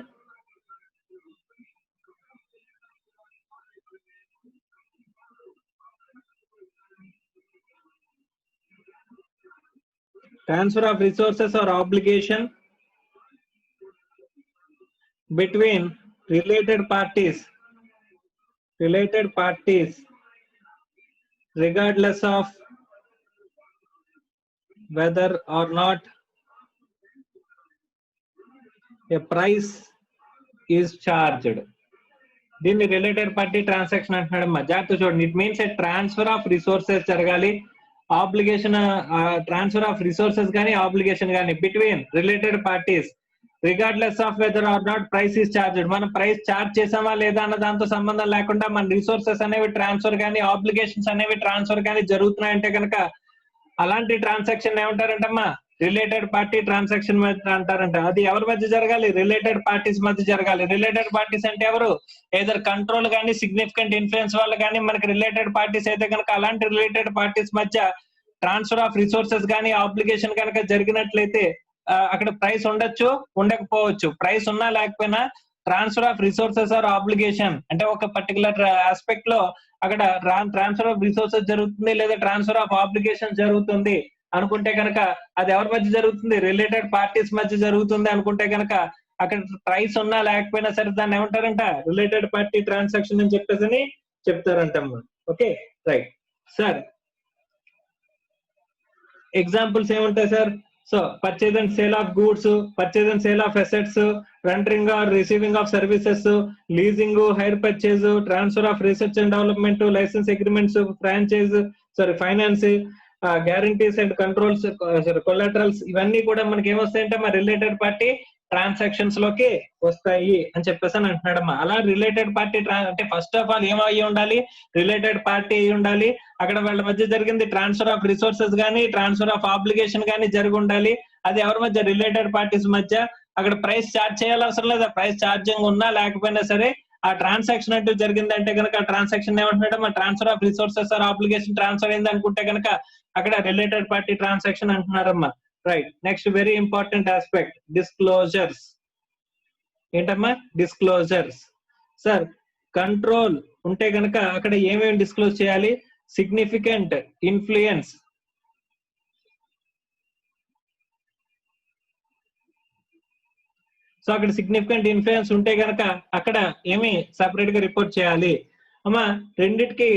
between related parties regardless of whether or not a price is charged. దీన్ని రిలేటెడ్ పార్టీ ట్రాన్సాక్షన్ అంటున్నాడమ్మా. జాగ్రత్త చూడండి. It means a transfer of resources జరగాలి, ఆబ్లిగేషన్ ట్రాన్స్ఫర్ ఆఫ్ రిసోర్సెస్ కానీ ఆబ్లిగేషన్ కానీ between related parties regardless of whether or not price is charged. మనం ప్రైస్ చార్జ్ చేసామా లేదా అన్న దాంతో సంబంధం లేకుండా మన రిసోర్సెస్ అనేవి ట్రాన్స్ఫర్ కానీ ఆబ్లిగేషన్స్ అనేవి ట్రాన్స్ఫర్ కానీ జరుగుతున్నాయంటే కనుక అలాంటి ట్రాన్సాక్షన్ ఏమంటారంటమ్మా, రిలేటెడ్ పార్టీ ట్రాన్సాక్షన్ అంటారంట. అది ఎవరి మధ్య జరగాలి? రిలేటెడ్ పార్టీస్ మధ్య జరగాలి. రిలేటెడ్ పార్టీస్ అంటే ఎవరు? ఏదర్ కంట్రోల్ కానీ సిగ్నిఫికెంట్ ఇన్ఫ్లుయెన్స్ వాళ్ళు కానీ మనకి రిలేటెడ్ పార్టీస్ అయితే కనుక అలాంటి రిలేటెడ్ పార్టీస్ మధ్య ట్రాన్స్ఫర్ ఆఫ్ రిసోర్సెస్ కానీ ఆబ్లిగేషన్ కనుక జరిగినట్లయితే అక్కడ ప్రైస్ ఉండొచ్చు, ఉండకపోవచ్చు. ప్రైస్ ఉన్నా లేకపోయినా transfer of resources or obligation అంటే ఒక పర్టికులర్ ఆస్పెక్ట్ లో అక్కడ ట్రాన్స్ఫర్ ఆఫ్ రిసోర్సెస్ జరుగుతుంది లేదా ట్రాన్స్ఫర్ ఆఫ్ ఆబ్లిగేషన్ జరుగుతుంది అనుకుంటే కనుక అది ఎవరి మధ్య జరుగుతుంది? రిలేటెడ్ పార్టీస్ మధ్య జరుగుతుంది అనుకుంటే కనుక అక్కడ ప్రైస్ ఉన్నా లేకపోయినా సరే దాన్ని ఏమంటారంట, రిలేటెడ్ పార్టీ ట్రాన్సాక్షన్ అని చెప్పేసి చెప్తారంటమ్మా. Okay right sir. ఎగ్జాంపుల్స్ ఏముంటాయి sir? So purchase and sale of goods, purchase and sale of assets, rendering or receiving of services, leasing, hire purchase, transfer of research and development, licence agreements, franchise finance, guarantees and controls, collaterals, ఇవన్నీ కూడా మనకి ఏమొస్తాయంటే మా రిలేటెడ్ పార్టీ ట్రాన్సాక్షన్స్ లోకి వస్తాయి అని చెప్పేసి అని అంటున్నాడమ్మా. అలా రిలేటెడ్ పార్టీ అంటే ఫస్ట్ ఆఫ్ ఆల్ ఏమయ్యి ఉండాలి? రిలేటెడ్ పార్టీ అయి ఉండాలి. అక్కడ వాళ్ళ మధ్య జరిగింది ట్రాన్స్ఫర్ ఆఫ్ రిసోర్సెస్ కానీ ట్రాన్స్ఫర్ ఆఫ్ ఆబ్లిగేషన్ కానీ జరిగి ఉండాలి. అది ఎవరి మధ్య? రిలేటెడ్ పార్టీస్ మధ్య. అక్కడ ప్రైస్ చార్జ్ చేయాల్సిన అవసరం లేదా, ప్రైస్ ఛార్జింగ్ ఉన్నా లేకపోయినా సరే ఆ ట్రాన్సాక్షన్ అంటూ జరిగిందంటే కనుక ఆ ట్రాన్సాక్షన్ ఏమంటున్నాడు? Transfer of resources or obligation transfer అయింది అనుకుంటే కనుక అక్కడ రిలేటెడ్ పార్టీ ట్రాన్సాక్షన్ అంటున్నారమ్మా. Right. Next very important aspect, disclosures. ఏంటమ్మా? డిస్క్లోజర్స్. సార్ కంట్రోల్ ఉంటే కనుక అక్కడ ఏమేమి డిస్క్లోజ్ చేయాలి? సిగ్నిఫికెంట్ ఇన్ఫ్లుయెన్స్, సో అక్కడ సిగ్నిఫికెంట్ ఇన్ఫ్లుయెన్స్ ఉంటే కనుక అక్కడ ఏమి సపరేట్ గా రిపోర్ట్ చేయాలి అమ్మా. రెండిటికి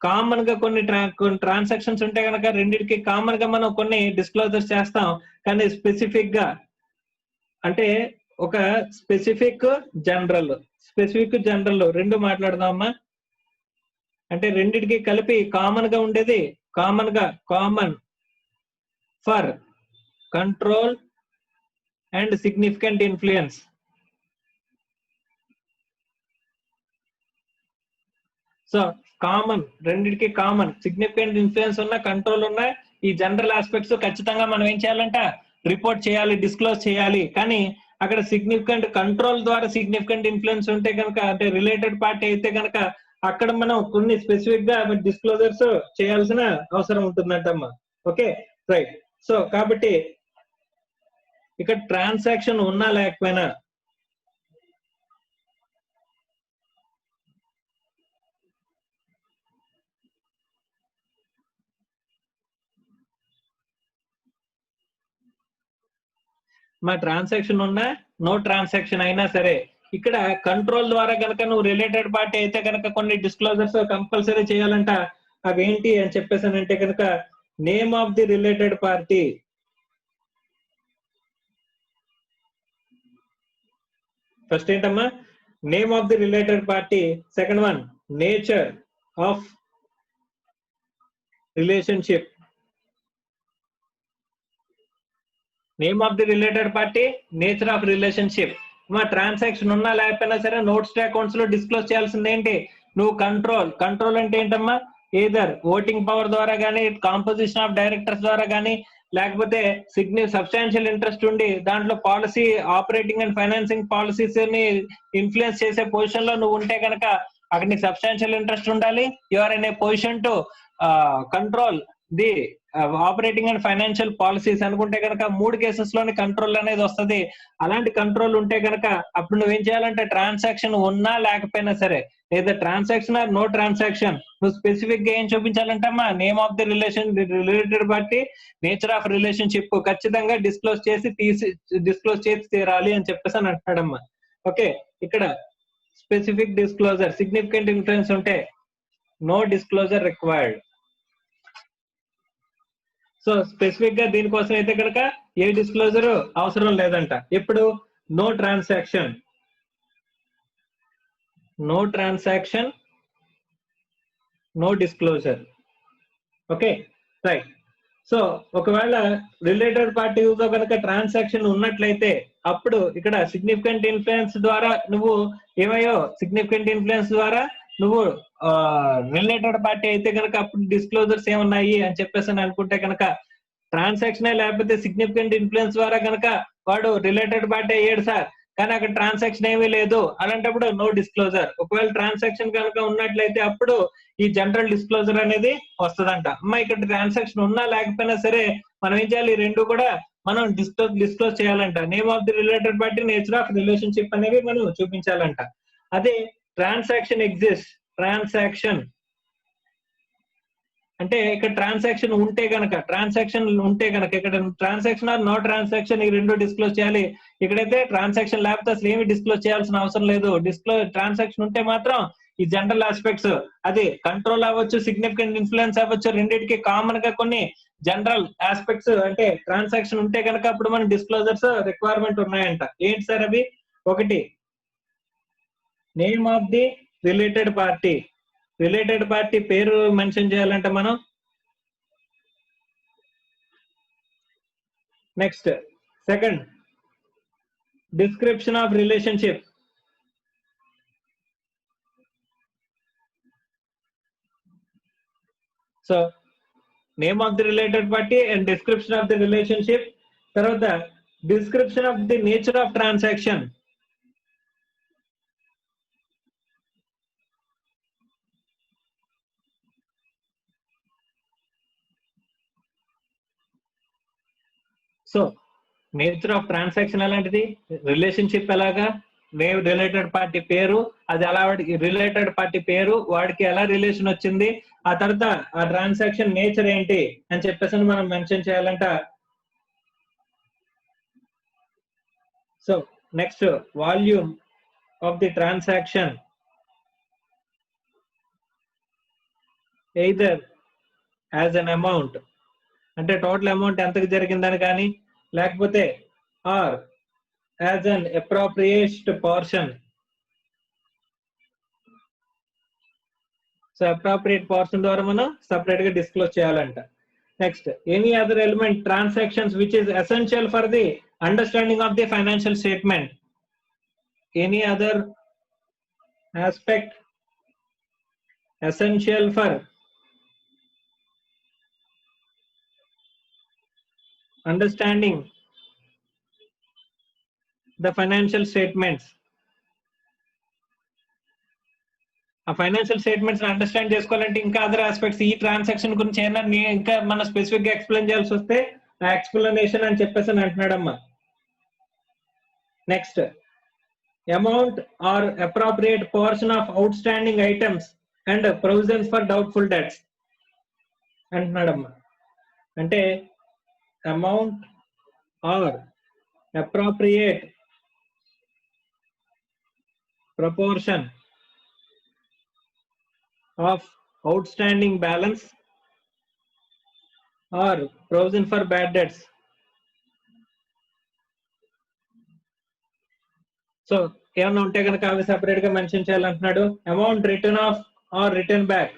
కామన్ గా కొన్ని ట్రాన్సాక్షన్స్ ఉంటే కనుక రెండిటికి కామన్ గా మనం కొన్ని డిస్క్లోజర్స్ చేస్తాం. కానీ స్పెసిఫిక్ గా అంటే ఒక స్పెసిఫిక్ జనరల్ రెండు మాట్లాడదామమ్మా. అంటే రెండిటికి కలిపి కామన్ గా ఉండేది common for control and significant influence. So common, రెండింటికి కామన్ సిగ్నిఫికెంట్ ఇన్ఫ్లుయెన్స్ ఉన్న కంట్రోల్ ఉన్న ఈ జనరల్ ఆస్పెక్ట్స్ ఖచ్చితంగా మనం ఏం చేయాలంట రిపోర్ట్ చేయాలి, డిస్క్లోజ్ చేయాలి. కానీ అక్కడ సిగ్నిఫికెంట్ కంట్రోల్ ద్వారా సిగ్నిఫికెంట్ ఇన్ఫ్లుయెన్స్ ఉంటే కనుక అంటే రిలేటెడ్ పార్టీ అయితే కనుక అక్కడ మనం కొన్ని స్పెసిఫిక్ గా డిస్క్లోజర్స్ చేయాల్సిన అవసరం ఉంటుందంటమ్మా. Okay right. సో కాబట్టి ఇక్కడ ట్రాన్సాక్షన్ ఉన్నా లేకపోయినా మా ట్రాన్సాక్షన్ ఉన్నా నో ట్రాన్సాక్షన్ అయినా సరే ఇక్కడ కంట్రోల్ ద్వారా కనుక నువ్వు రిలేటెడ్ పార్టీ అయితే కనుక కొన్ని డిస్క్లోజర్స్ కంపల్సరీ చేయాలంట. అవేంటి అని చెప్పేసానంటే కనుక name of the related party, first ఏంటమ్మా name of the related party, second one nature of relationship, name of the related party, nature of relationship. మా ట్రాన్సాక్షన్ ఉన్నా లేకపోయినా సరే నోట్స్ అకౌంట్స్ లో డిస్క్లోజ్ చేయాల్సింది ఏంటి నువ్వు కంట్రోల్ అంటే ఏంటమ్మా ఏదర్ ఓటింగ్ పవర్ ద్వారా కానీ, కాంపోజిషన్ ఆఫ్ డైరెక్టర్స్ ద్వారా కానీ, లేకపోతే సబ్స్టాన్షియల్ ఇంట్రెస్ట్ ఉండి దాంట్లో policy operating and financing policies ని ఇన్ఫ్లుయెన్స్ చేసే పొజిషన్ లో నువ్వు ఉంటే కనుక అక్కడ నీకు సబ్స్టాన్షియల్ ఇంట్రెస్ట్ ఉండాలి. You are in a position to control the operating and financial policies అనుకుంటే కనుక 3 కేసెస్ లోని కంట్రోల్ అనేది వస్తుంది. అలాంటి కంట్రోల్ ఉంటే కనుక అప్పుడు నువ్వేం చేయాలంటే ట్రాన్సాక్షన్ ఉన్నా లేకపోయినా సరే లేదా ట్రాన్సాక్షన్ ఆర్ నో ట్రాన్సాక్షన్ నువ్వు స్పెసిఫిక్ గా ఏం చూపించాలంటమ్మా name of the related party, nature of relationship ఖచ్చితంగా డిస్క్లోజ్ చేసి తీరాలి అని చెప్పేసి అని అంటాడమ్మా. ఓకే ఇక్కడ స్పెసిఫిక్ డిస్క్లోజర్ సిగ్నిఫికెంట్ ఇన్ఫ్లుయెన్స్ ఉంటే no disclosure required. So specific గా దీనికోసం అయితే కనుక ఏ డిస్క్లోజర్ అవసరం లేదంట. ఇప్పుడు no transaction no disclosure. Okay right. So ఒకవేళ రిలేటెడ్ పార్టీతో కనుక ట్రాన్సాక్షన్ ఉన్నట్లయితే అప్పుడు ఇక్కడ సిగ్నిఫికెంట్ ఇన్ఫ్లుయెన్స్ ద్వారా నువ్వు రిలేటెడ్ పార్టీ అయితే కనుక అప్పుడు డిస్క్లోజర్స్ ఏమున్నాయి అని చెప్పేసి అనుకుంటే కనుక ట్రాన్సాక్షన్ లేకపోతే సిగ్నిఫికెంట్ ఇన్ఫ్లుయెన్స్ ద్వారా కనుక వాడు రిలేటెడ్ పార్టీ అయ్యాడు సార్ కానీ అక్కడ ట్రాన్సాక్షన్ ఏమీ లేదు అలాంటప్పుడు నో డిస్క్లోజర్. ఒకవేళ ట్రాన్సాక్షన్ కనుక ఉన్నట్లయితే అప్పుడు ఈ జనరల్ డిస్క్లోజర్ అనేది వస్తుందంట. అమ్మా ఇక్కడ ట్రాన్సాక్షన్ ఉన్నా లేకపోయినా సరే మనం ఏం చేయాలి రెండు కూడా మనం డిస్క్లోజ్ చేయాలంట. Name of the related party, nature of relationship అనేవి మనం చూపించాలంట. అదే ట్రాన్సాక్షన్ అంటే ఇక్కడ ట్రాన్సాక్షన్ ఉంటే గనక ఇక్కడ ట్రాన్సాక్షన్ ఆర్ నో ట్రాన్సాక్షన్ ఈ రెండు డిస్క్లోజ్ చేయాలి. ఇక్కడైతే ట్రాన్సాక్షన్ లేకపోతే అసలు ఏమి డిస్క్లోజ్ చేయాల్సిన అవసరం లేదు. ట్రాన్సాక్షన్ ఉంటే మాత్రం ఈ జనరల్ ఆస్పెక్ట్స్ అది కంట్రోల్ అవ్వచ్చు, సిగ్నిఫికెంట్ ఇన్ఫ్లుయెన్స్ అవ్వచ్చు, రెండింటికి కామన్ గా కొన్ని జనరల్ ఆస్పెక్ట్స్ అంటే ట్రాన్సాక్షన్ ఉంటే కనుక అప్పుడు మన డిస్క్లోజర్స్ రిక్వైర్మెంట్ ఉన్నాయంట. ఏంటి సార్ అవి? ఒకటి name of the related party పేరు మెన్షన్ చేయాలంటే మనం. Next second description of relationship. So name of the related party and description of the relationship. తర్వాత description of the nature of transaction. So nature of transaction ఎలాంటిది, రిలేషన్షిప్ ఎలాగా, నేమ్ రిలేటెడ్ పార్టీ పేరు, అది ఎలా రిలేటెడ్ పార్టీ పేరు వాడికి ఎలా రిలేషన్ వచ్చింది, ఆ తర్వాత ఆ ట్రాన్సాక్షన్ నేచర్ ఏంటి అని చెప్పేసి మనం మెన్షన్ చేయాలంట. So next volume of the transaction, either as an amount అంటే టోటల్ అమౌంట్ ఎంతకు జరిగిందని కానీ, లేకపోతే or as an appropriate portion. So appropriate portion ద్వారా మనం సపరేట్ గా డిస్క్లోజ్ చేయాలంట. Next any other element transactions which is essential for the understanding of the financial statement. Any other aspect essential for understanding the financial statements. ఆ ఫైనాన్షియల్ స్టేట్మెంట్స్ అండర్స్టాండ్ చేసుకోవాలంటే ఇంకా అదర్ ఆస్పెక్ట్స్ ఈ ట్రాన్సాక్షన్ గురించి ఏమైనా ఇంకా మన స్పెసిఫిక్ గా ఎక్స్ప్లెయిన్ చేయాల్సి వస్తే ఆ ఎక్స్ప్లెనేషన్ అని చెప్పేసి అని అంటున్నాడమ్మా. Next, amount or appropriate portion of outstanding items and provisions for doubtful debts అంటున్నాడమ్మా. అంటే amount or appropriate proportion of outstanding balance or provision for bad debts. So ఏమన్నా ఉంటే కనుక అవి సెపరేట్ గా మెన్షన్ చేయాలంటున్నాడు. Amount return of or return back,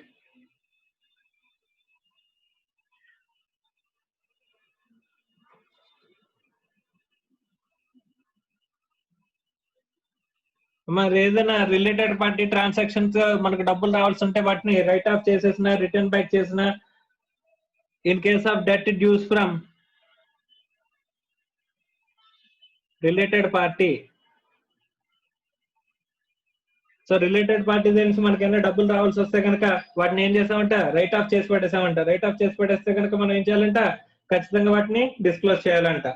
మరి ఏదైనా రిలేటెడ్ పార్టీ ట్రాన్సాక్షన్స్ మనకు డబ్బులు రావాల్సి ఉంటే వాటిని రైట్ ఆఫ్ చేసేసిన, రిటర్న్ బ్యాక్ చేసిన, in case of debt dues from related party. So related party తెలిసి మనకైనా డబ్బులు రావాల్సి వస్తే కనుక వాటిని ఏం చేసామంట, రైట్ ఆఫ్ చేసి పెట్టేసామంట. రైట్ ఆఫ్ చేసి పెట్టేస్తే కనుక మనం ఏం చేయాలంట, ఖచ్చితంగా వాటిని డిస్క్లోజ్ చేయాలంట.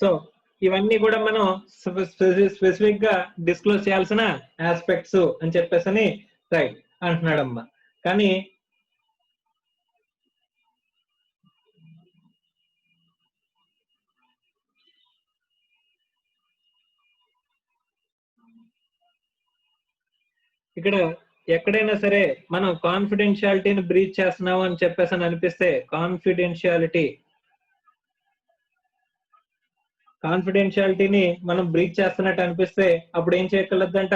సో ఇవన్నీ కూడా మనం స్పెసిఫిక్ గా డిస్క్లోజ్ చేయాల్సిన ఆస్పెక్ట్స్ అని చెప్పేసి రైట్ అంటున్నాడమ్మా. కానీ ఇక్కడ ఎక్కడైనా సరే మనం కాన్ఫిడెన్షియాలిటీని బ్రీచ్ చేస్తున్నాం అని చెప్పేసి అని అనిపిస్తే, కాన్ఫిడెన్షియాలిటీని మనం బ్రీచ్ చేస్తున్నట్టు అనిపిస్తే అప్పుడు ఏం చేయగలదంట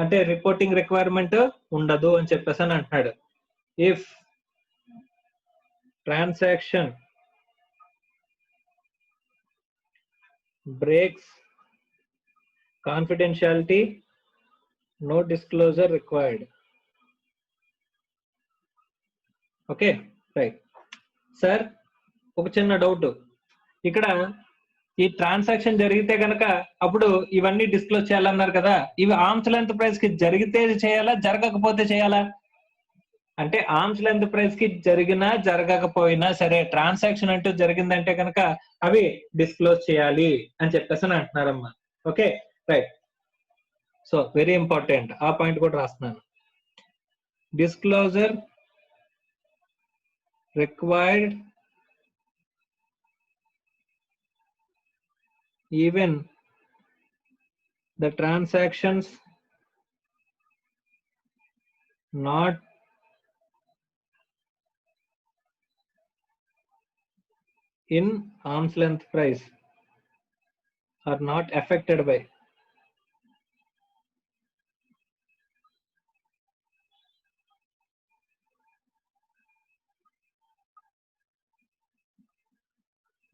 అంటే రిపోర్టింగ్ రిక్వైర్మెంట్ ఉండదు అని చెప్పేసి అని అంటున్నాడు. If transaction breaks confidentiality, no disclosure required. Okay right sir. ఒక చిన్న డౌట్, ఇక్కడ ఈ ట్రాన్సాక్షన్ జరిగితే కనుక అప్పుడు ఇవన్నీ డిస్క్లోజ్ చేయాలన్నారు కదా, ఇవి ఆర్మ్స్ లెంత్ ప్రైస్ కి జరిగితే చేయాలా, జరగకపోతే చేయాలా? అంటే ఆర్మ్స్ లెంత్ ప్రైస్ కి జరిగినా జరగకపోయినా సరే ట్రాన్సాక్షన్ అంటూ జరిగిందంటే కనుక అవి డిస్క్లోజ్ చేయాలి అని చెప్పేసి అంటున్నారమ్మా. Okay right. So very important, ఆ పాయింట్ కూడా రాస్తున్నాను. Disclosure required even the transactions not in arm's length price are not affected by.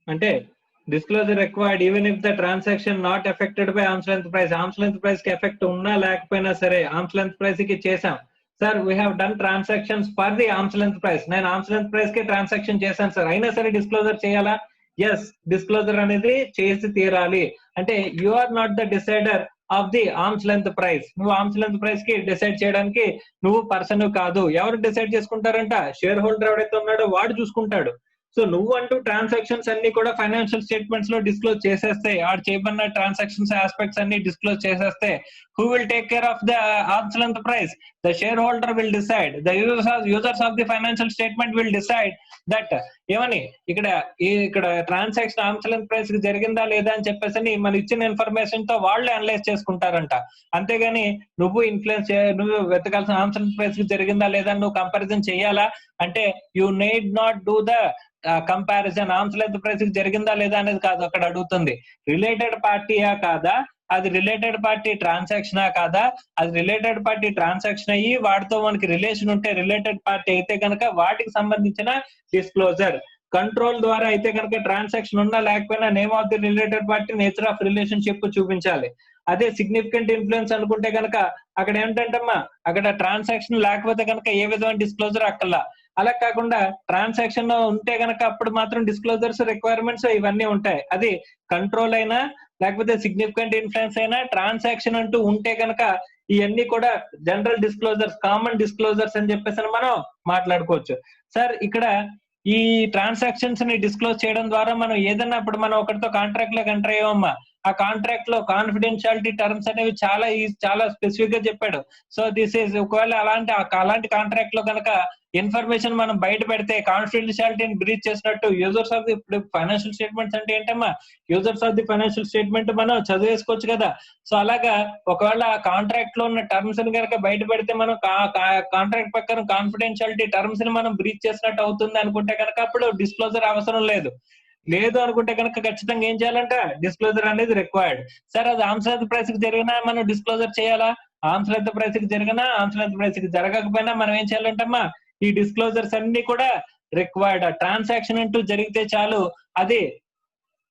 అంటే disclosure required even if the transaction not affected by arm's length price. arm's length price కి ఎఫెక్ట్ ఉన్నా లేకపోయినా సరే arm's length price కి చేసాం sir, we have done transactions for the arm's length price. నేను arm's length price కి ట్రాన్సాక్షన్ చేశాను సార్, అయినా సరే డిస్క్లోజర్ చేయాలా? ఎస్, డిస్క్లోజర్ అనేది చేసి తీరాలి. అంటే you are not the decider of the arms length price. నువ్వు ఆర్మ్స్ లెంత్ ప్రైస్ కి డిసైడ్ చేయడానికి నువ్వు పర్సన్ కాదు. ఎవరు డిసైడ్ చేసుకుంటారంట? షేర్ హోల్డర్ ఎవడైతే ఉన్నాడో వాడు చూసుకుంటాడు. సో నువ్వు అంటూ ట్రాన్సాక్షన్స్ అన్ని కూడా ఫైనాన్షియల్ స్టేట్మెంట్స్ లో డిస్క్లోజ్ చేసేస్తే, ఆడు చేయబడిన ట్రాన్సాక్షన్స్ ఆస్పెక్ట్స్ అన్ని డిస్క్లోజ్ చేసేస్తే, who will take care of the arm's length price? The shareholder will decide. The users of the financial statement will decide that ఏమని ఇక్కడ ట్రాన్సాక్షన్ ఆర్మ్స్ లెంత్ ప్రైస్ కి జరిగిందా లేదా అని చెప్పేసి మన ఇచ్చిన ఇన్ఫర్మేషన్ తో వాళ్ళే అనలైజ్ చేసుకుంటారంట. అంతేగాని నువ్వు నువ్వు వెతకాల్సిన ఆర్మ్స్ లెంత్ ప్రైస్ కి జరిగిందా లేదా నువ్వు కంపారిజన్ చేయాలా అంటే you need not do the comparison. Arms length price కి జరిగిందా లేదా అనేది కాదు అక్కడ అడుగుతుంది. రిలేటెడ్ పార్టీయా కాదా, అది రిలేటెడ్ పార్టీ ట్రాన్సాక్షనా కాదా, అది రిలేటెడ్ పార్టీ ట్రాన్సాక్షన్ అయ్యి వాటితో మనకి రిలేషన్ ఉంటే రిలేటెడ్ పార్టీ అయితే కనుక వాటికి సంబంధించిన డిస్క్లోజర్. కంట్రోల్ ద్వారా అయితే కనుక ట్రాన్సాక్షన్ ఉన్నా లేకపోయినా name of the related party, nature of relationship చూపించాలి. అదే సిగ్నిఫికెంట్ ఇన్ఫ్లుయెన్స్ అనుకుంటే కనుక అక్కడ ఏంటంటమ్మా, అక్కడ ట్రాన్సాక్షన్ లేకపోతే కనుక ఏ విధమైన డిస్క్లోజర్ అక్కర్లా. అలా కాకుండా ట్రాన్సాక్షన్ ఉంటే కనుక అప్పుడు మాత్రం డిస్క్లోజర్స్ రిక్వైర్మెంట్స్ ఇవన్నీ ఉంటాయి. అది కంట్రోల్ అయినా లేకపోతే సిగ్నిఫికెంట్ ఇన్ఫ్లుయెన్స్ అయినా ట్రాన్సాక్షన్ అంటూ ఉంటే కనుక ఇవన్నీ కూడా జనరల్ డిస్క్లోజర్స్, కామన్ డిస్క్లోజర్స్ అని చెప్పేసి మనం మాట్లాడుకోవచ్చు. సార్ ఇక్కడ ఈ ట్రాన్సాక్షన్స్ ని డిస్క్లోజ్ చేయడం ద్వారా మనం ఏదన్నా ఇప్పుడు మనం ఒకరితో కాంట్రాక్ట్ లో ఎంటర్ అయ్యామమ్మా, ఆ కాంట్రాక్ట్ లో కాన్ఫిడెన్షియాలిటీ టర్మ్స్ అనేవి చాలా స్పెసిఫిక్ గా చెప్పాడు. సో దిస్ ఈస్ ఒకవేళ అలాంటి కాంట్రాక్ట్ లో కనుక ఇన్ఫర్మేషన్ మనం బయట పెడితే కాన్ఫిడెన్షియాలిటీని బ్రీచ్ చేసినట్టు. యూజర్స్ ఆఫ్ ది ఇప్పుడు ఫైనాన్షియల్ స్టేట్మెంట్స్ అంటే ఏంటమ్మా, users of the financial statement మనం చదివేసుకోవచ్చు కదా. సో అలాగా ఒకవేళ కాంట్రాక్ట్ లో ఉన్న టర్మ్స్ ని కనుక బయట పెడితే మనం కాంట్రాక్ట్ ప్రకారం కాన్ఫిడెన్షియాలిటీ టర్మ్స్ ని మనం బ్రీచ్ చేసినట్టు అవుతుంది అనుకుంటే కనుక అప్పుడు డిస్క్లోజర్ అవసరం లేదు. లేదు అనుకుంటే కనుక ఖచ్చితంగా ఏం చేయాలంట, డిస్క్లోజర్ అనేది రిక్వైర్డ్. సరే అది ఆర్మ్స్ లెంగ్త్ ప్రైస్ కి జరిగినా మనం డిస్క్లోజర్ చేయాలా, ఆర్మ్స్ లెంగ్త్ ప్రైస్ కి జరిగినా ఆర్మ్స్ లెంగ్త్ ప్రైస్ కి జరగకపోయినా మనం ఏం చేయాలంటమ్మా, ఈ డిస్క్లోజర్స్ అన్ని కూడా రిక్వైర్డ్. ట్రాన్సాక్షన్ అంటూ జరిగితే చాలు, అది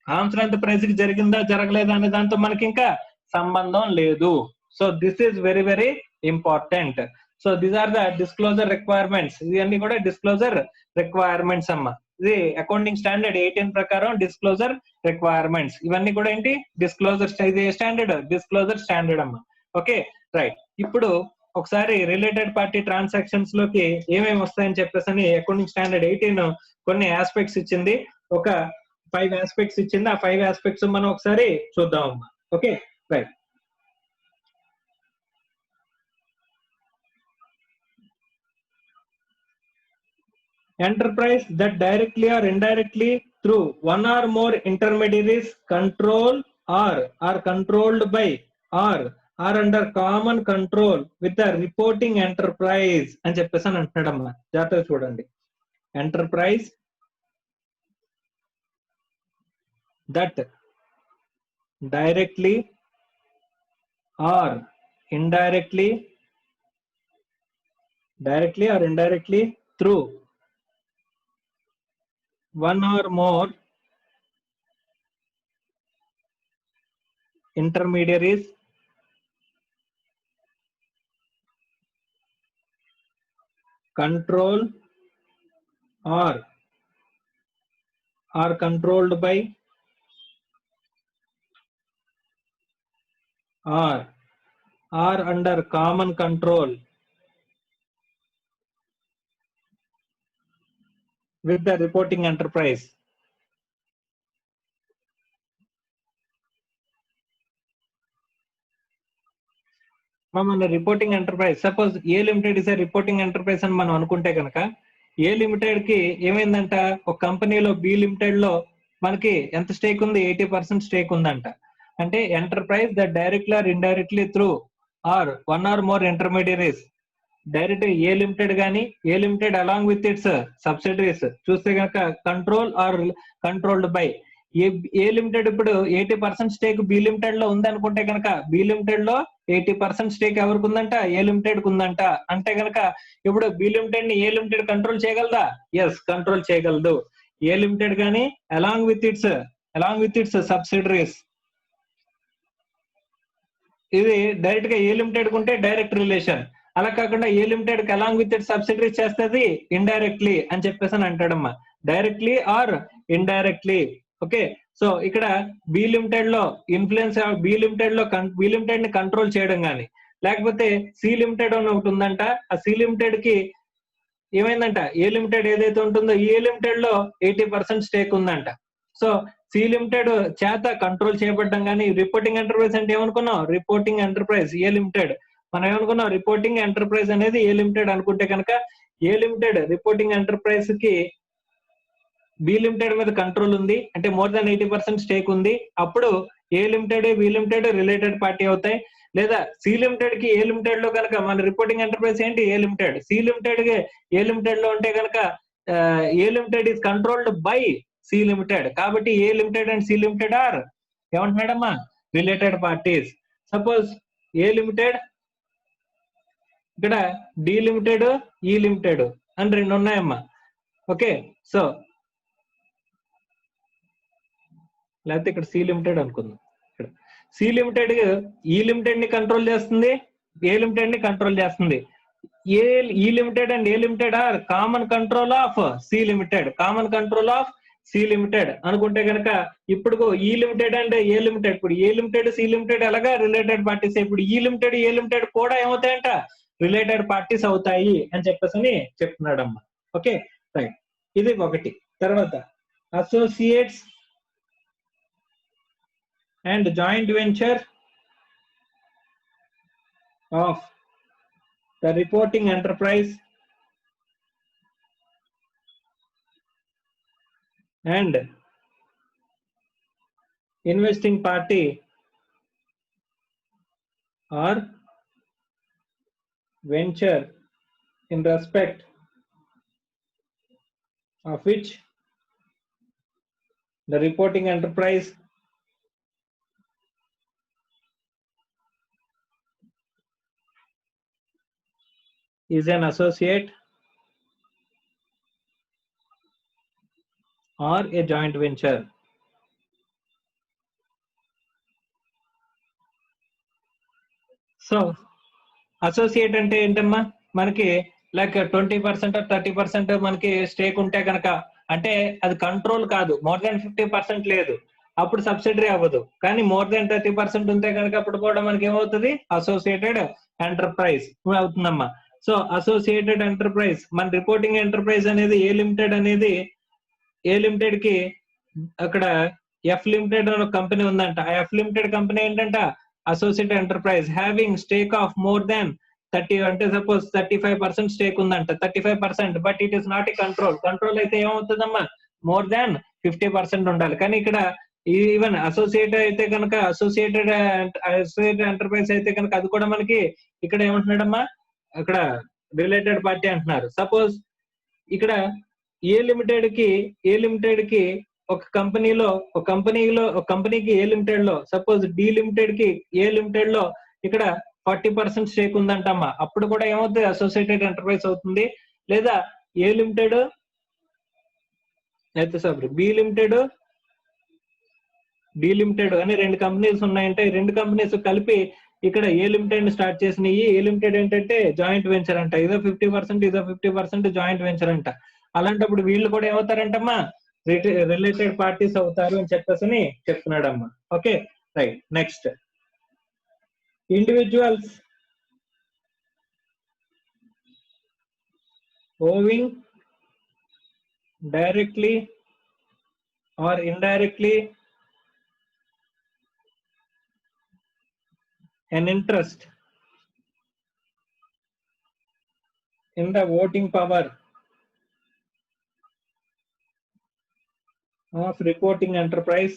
ఆర్మ్స్ లెంగ్త్ ప్రైస్ కి జరిగిందా జరగలేదా అనే దాంతో మనకి ఇంకా సంబంధం లేదు. So this is very very important. So these are the disclosure requirements. ఇవన్నీ కూడా డిస్క్లోజర్ రిక్వైర్మెంట్స్ అమ్మా. ఇది అకౌంటింగ్ స్టాండర్డ్ 18 ప్రకారం డిస్క్లోజర్ రిక్వైర్మెంట్స్. ఇవన్నీ కూడా ఏంటి, డిస్క్లోజర్. ఇది స్టాండర్డ్, డిస్క్లోజర్ స్టాండర్డ్ అమ్మా. Okay right. ఇప్పుడు ఒకసారి రిలేటెడ్ పార్టీ ట్రాన్సాక్షన్స్ లోకి ఏమేమి వస్తాయని చెప్పేసి అకౌంటింగ్ స్టాండర్డ్ 18 కొన్ని ఆస్పెక్ట్స్ ఇచ్చింది. ఒక 5 ఆస్పెక్ట్స్ ఇచ్చింది. ఆ 5 ఆస్పెక్ట్స్ మనం ఒకసారి చూద్దాం అమ్మా. Okay right. Enterprise that directly or indirectly through one or more intermediaries control or are controlled by or are under common control with the reporting enterprise అని చెప్పేసి అని అంటున్నాడమ్మా. జాగ్రత్తగా చూడండి. Enterprise that directly or indirectly through one or more intermediaries control or are controlled by or are under common control with the reporting enterprise. మన reporting enterprise, suppose A limited is a reporting enterprise అని మనం అనుకుంటే కనుక, ఏ లిమిటెడ్ కి ఏమైందంట, ఒక కంపెనీలో బి లిమిటెడ్ లో మనకి ఎంత స్టేక్ ఉంది, 80% స్టేక్ ఉందంట. అంటే enterprise that directly or indirectly through or one or more intermediaries, direct A limited గానీ A limited along with its subsidiaries చూస్తే కనుక control or controlled by A limited. ఇప్పుడు 80% స్టేక్ బి లిమిటెడ్ లో ఉంది అనుకుంటే కనుక, బి లిమిటెడ్ లో 80% స్టేక్ ఎవరికి ఉందంట, ఏ లిమిటెడ్ కు ఉందంట. అంటే కనుక ఇప్పుడు బి లిమిటెడ్ ని ఏ లిమిటెడ్ కంట్రోల్ చేయగలదా? ఎస్, కంట్రోల్ చేయగలదు. ఏ లిమిటెడ్ గానీ అలాంగ్ విత్ ఇట్స్ సబ్సిడరీస్, ఇది డైరెక్ట్ గా ఏ లిమిటెడ్ కుంటే డైరెక్ట్ రిలేషన్. అలా కాకుండా ఏ లిమిటెడ్ కి అలాంగ్ విత్ ఇట్స్ సబ్సిడరీస్ చేస్తుంది ఇండైరెక్ట్లీ అని చెప్పేసి అని అంటాడమ్మా. Directly or indirectly. Okay, so ఇక్కడ బి లిమిటెడ్ లో ఇన్ఫ్లుయెన్స్, బి లిమిటెడ్ ని కంట్రోల్ చేయడం గానీ, లేకపోతే సి లిమిటెడ్ అని ఒకటి ఉందంట. ఆ సి లిమిటెడ్ కి ఏమైందంట, ఏ లిమిటెడ్ ఏదైతే ఉంటుందో ఏ లిమిటెడ్ లో 80% స్టేక్ ఉందంట. సో సి లిమిటెడ్ చేత కంట్రోల్ చేయబడ్డం కానీ, రిపోర్టింగ్ ఎంటర్ప్రైజ్ అంటే ఏమనుకున్నాం, రిపోర్టింగ్ ఎంటర్ప్రైజ్ ఏ లిమిటెడ్. మనం ఏమనుకున్నాం, రిపోర్టింగ్ ఎంటర్ప్రైజ్ అనేది ఏ లిమిటెడ్ అనుకుంటే కనుక, ఏ లిమిటెడ్ రిపోర్టింగ్ ఎంటర్ప్రైజ్ కి బి లిమిటెడ్ మీద కంట్రోల్ ఉంది అంటే మోర్ దాన్ 80% స్టేక్ ఉంది, అప్పుడు ఏ limited B limited related party అవుతాయి. లేదా సి లిమిటెడ్ కి ఏ లిమిటెడ్ లో కనుక, మన రిపోర్టింగ్ ఎంటర్ప్రైజ్ ఏంటి, ఏ లిమిటెడ్. సి లిమిటెడ్ కి ఏ లిమిటెడ్ లో ఉంటే కనుక A limited is controlled by C limited. కాబట్టి A limited and C limited are ఏమంటున్నాడమ్మా, related parties. Suppose A limited, ఇక్కడ డి లిమిటెడ్, ఈ లిమిటెడ్ అని రెండు ఉన్నాయమ్మా. ఓకే, సో లేకపోతే ఇక్కడ సి లిమిటెడ్ అనుకుందాం. ఇక్కడ సి లిమిటెడ్ ఈ లిమిటెడ్ ని కంట్రోల్ చేస్తుంది, ఏ లిమిటెడ్ ని కంట్రోల్ చేస్తుంది. E limited and A limited are common control of C limited, common control of C limited అనుకుంటే కనుక ఇప్పుడు E limited and A limited, ఇప్పుడు ఏ లిమిటెడ్ సి లిమిటెడ్ అలాగా రిలేటెడ్ పార్టీస్, ఇప్పుడు ఈ లిమిటెడ్ ఏ లిమిటెడ్ కూడా ఏమవుతాయంట రిలేటెడ్ పార్టీస్ అవుతాయి అని చెప్పేసి చెప్తున్నాడు అమ్మా. ఓకే రైట్, ఇది ఒకటి. తర్వాత associates and joint venture of the reporting enterprise and investing party or venture in respect of which the reporting enterprise is an associate or a joint venture. So associate అంటే ఏంటమ్మా, మనకి లైక్ 20% 30% మనకి స్టేక్ ఉంటే కనుక, అంటే అది కంట్రోల్ కాదు, మోర్ దాన్ 50% లేదు, అప్పుడు సబ్సిడరీ అవ్వదు. కానీ మోర్ దాన్ 30% ఉంటే కనుక అప్పుడు కూడా మనకి ఏమవుతుంది అసోసియేటెడ్ ఎంటర్ప్రైజ్ అవుతుందమ్మా. సో అసోసియేటెడ్ ఎంటర్ప్రైజ్, మన రిపోర్టింగ్ ఎంటర్ప్రైజ్ అనేది ఏ లిమిటెడ్ అనేది, ఏ లిమిటెడ్ కి అక్కడ ఎఫ్ లిమిటెడ్ అనే కంపెనీ ఉందంట. ఆ ఎఫ్ లిమిటెడ్ కంపెనీ ఏంటంట associate enterprise having stake of more than 30, అంటే సపోజ్ 35% స్టేక్ ఉందంట, 35%, but it is not a control. Control అయితే ఏమవుతుందమ్మా మోర్ దాన్ 50% ఉండాలి. కానీ ఇక్కడ ఈవెన్ అసోసియేట్ అయితే కనుక, అసోసియేటెడ్ ఎంటర్ప్రైజ్ అయితే కనుక అది కూడా మనకి ఇక్కడ ఏమంటున్నాడమ్మా, అక్కడ రిలేటెడ్ పార్టీ అంటున్నారు. సపోజ్ ఇక్కడ ఏ లిమిటెడ్ కి ఒక కంపెనీకి ఏ లిమిటెడ్ లో, సపోజ్ డి లిమిటెడ్ కి ఏ లిమిటెడ్ లో ఇక్కడ 40% స్టేక్ ఉందంటమ్మా, అప్పుడు కూడా ఏమవుతుంది అసోసియేటెడ్ ఎంటర్ప్రైజ్ అవుతుంది. లేదా ఏ లిమిటెడ్ అయితే sir B limited D limited అని 2 కంపెనీస్ ఉన్నాయంటే, ఈ 2 కంపెనీస్ కలిపి ఇక్కడ ఏ లిమిటెడ్ ని స్టార్ట్ చేసినాయి. ఏ లిమిటెడ్ ఏంటంటే జాయింట్ వెంచర్ అంట, ఇదో 50% జాయింట్ వెంచర్ అంట. అలాంటప్పుడు వీళ్ళు కూడా ఏమవుతారంటమ్మా రిలేటెడ్ పార్టీస్ అవుతారు అని చెప్పేసి చెప్తున్నాడమ్మా. Okay right, next individuals owing directly or indirectly an interest in the voting power of reporting enterprise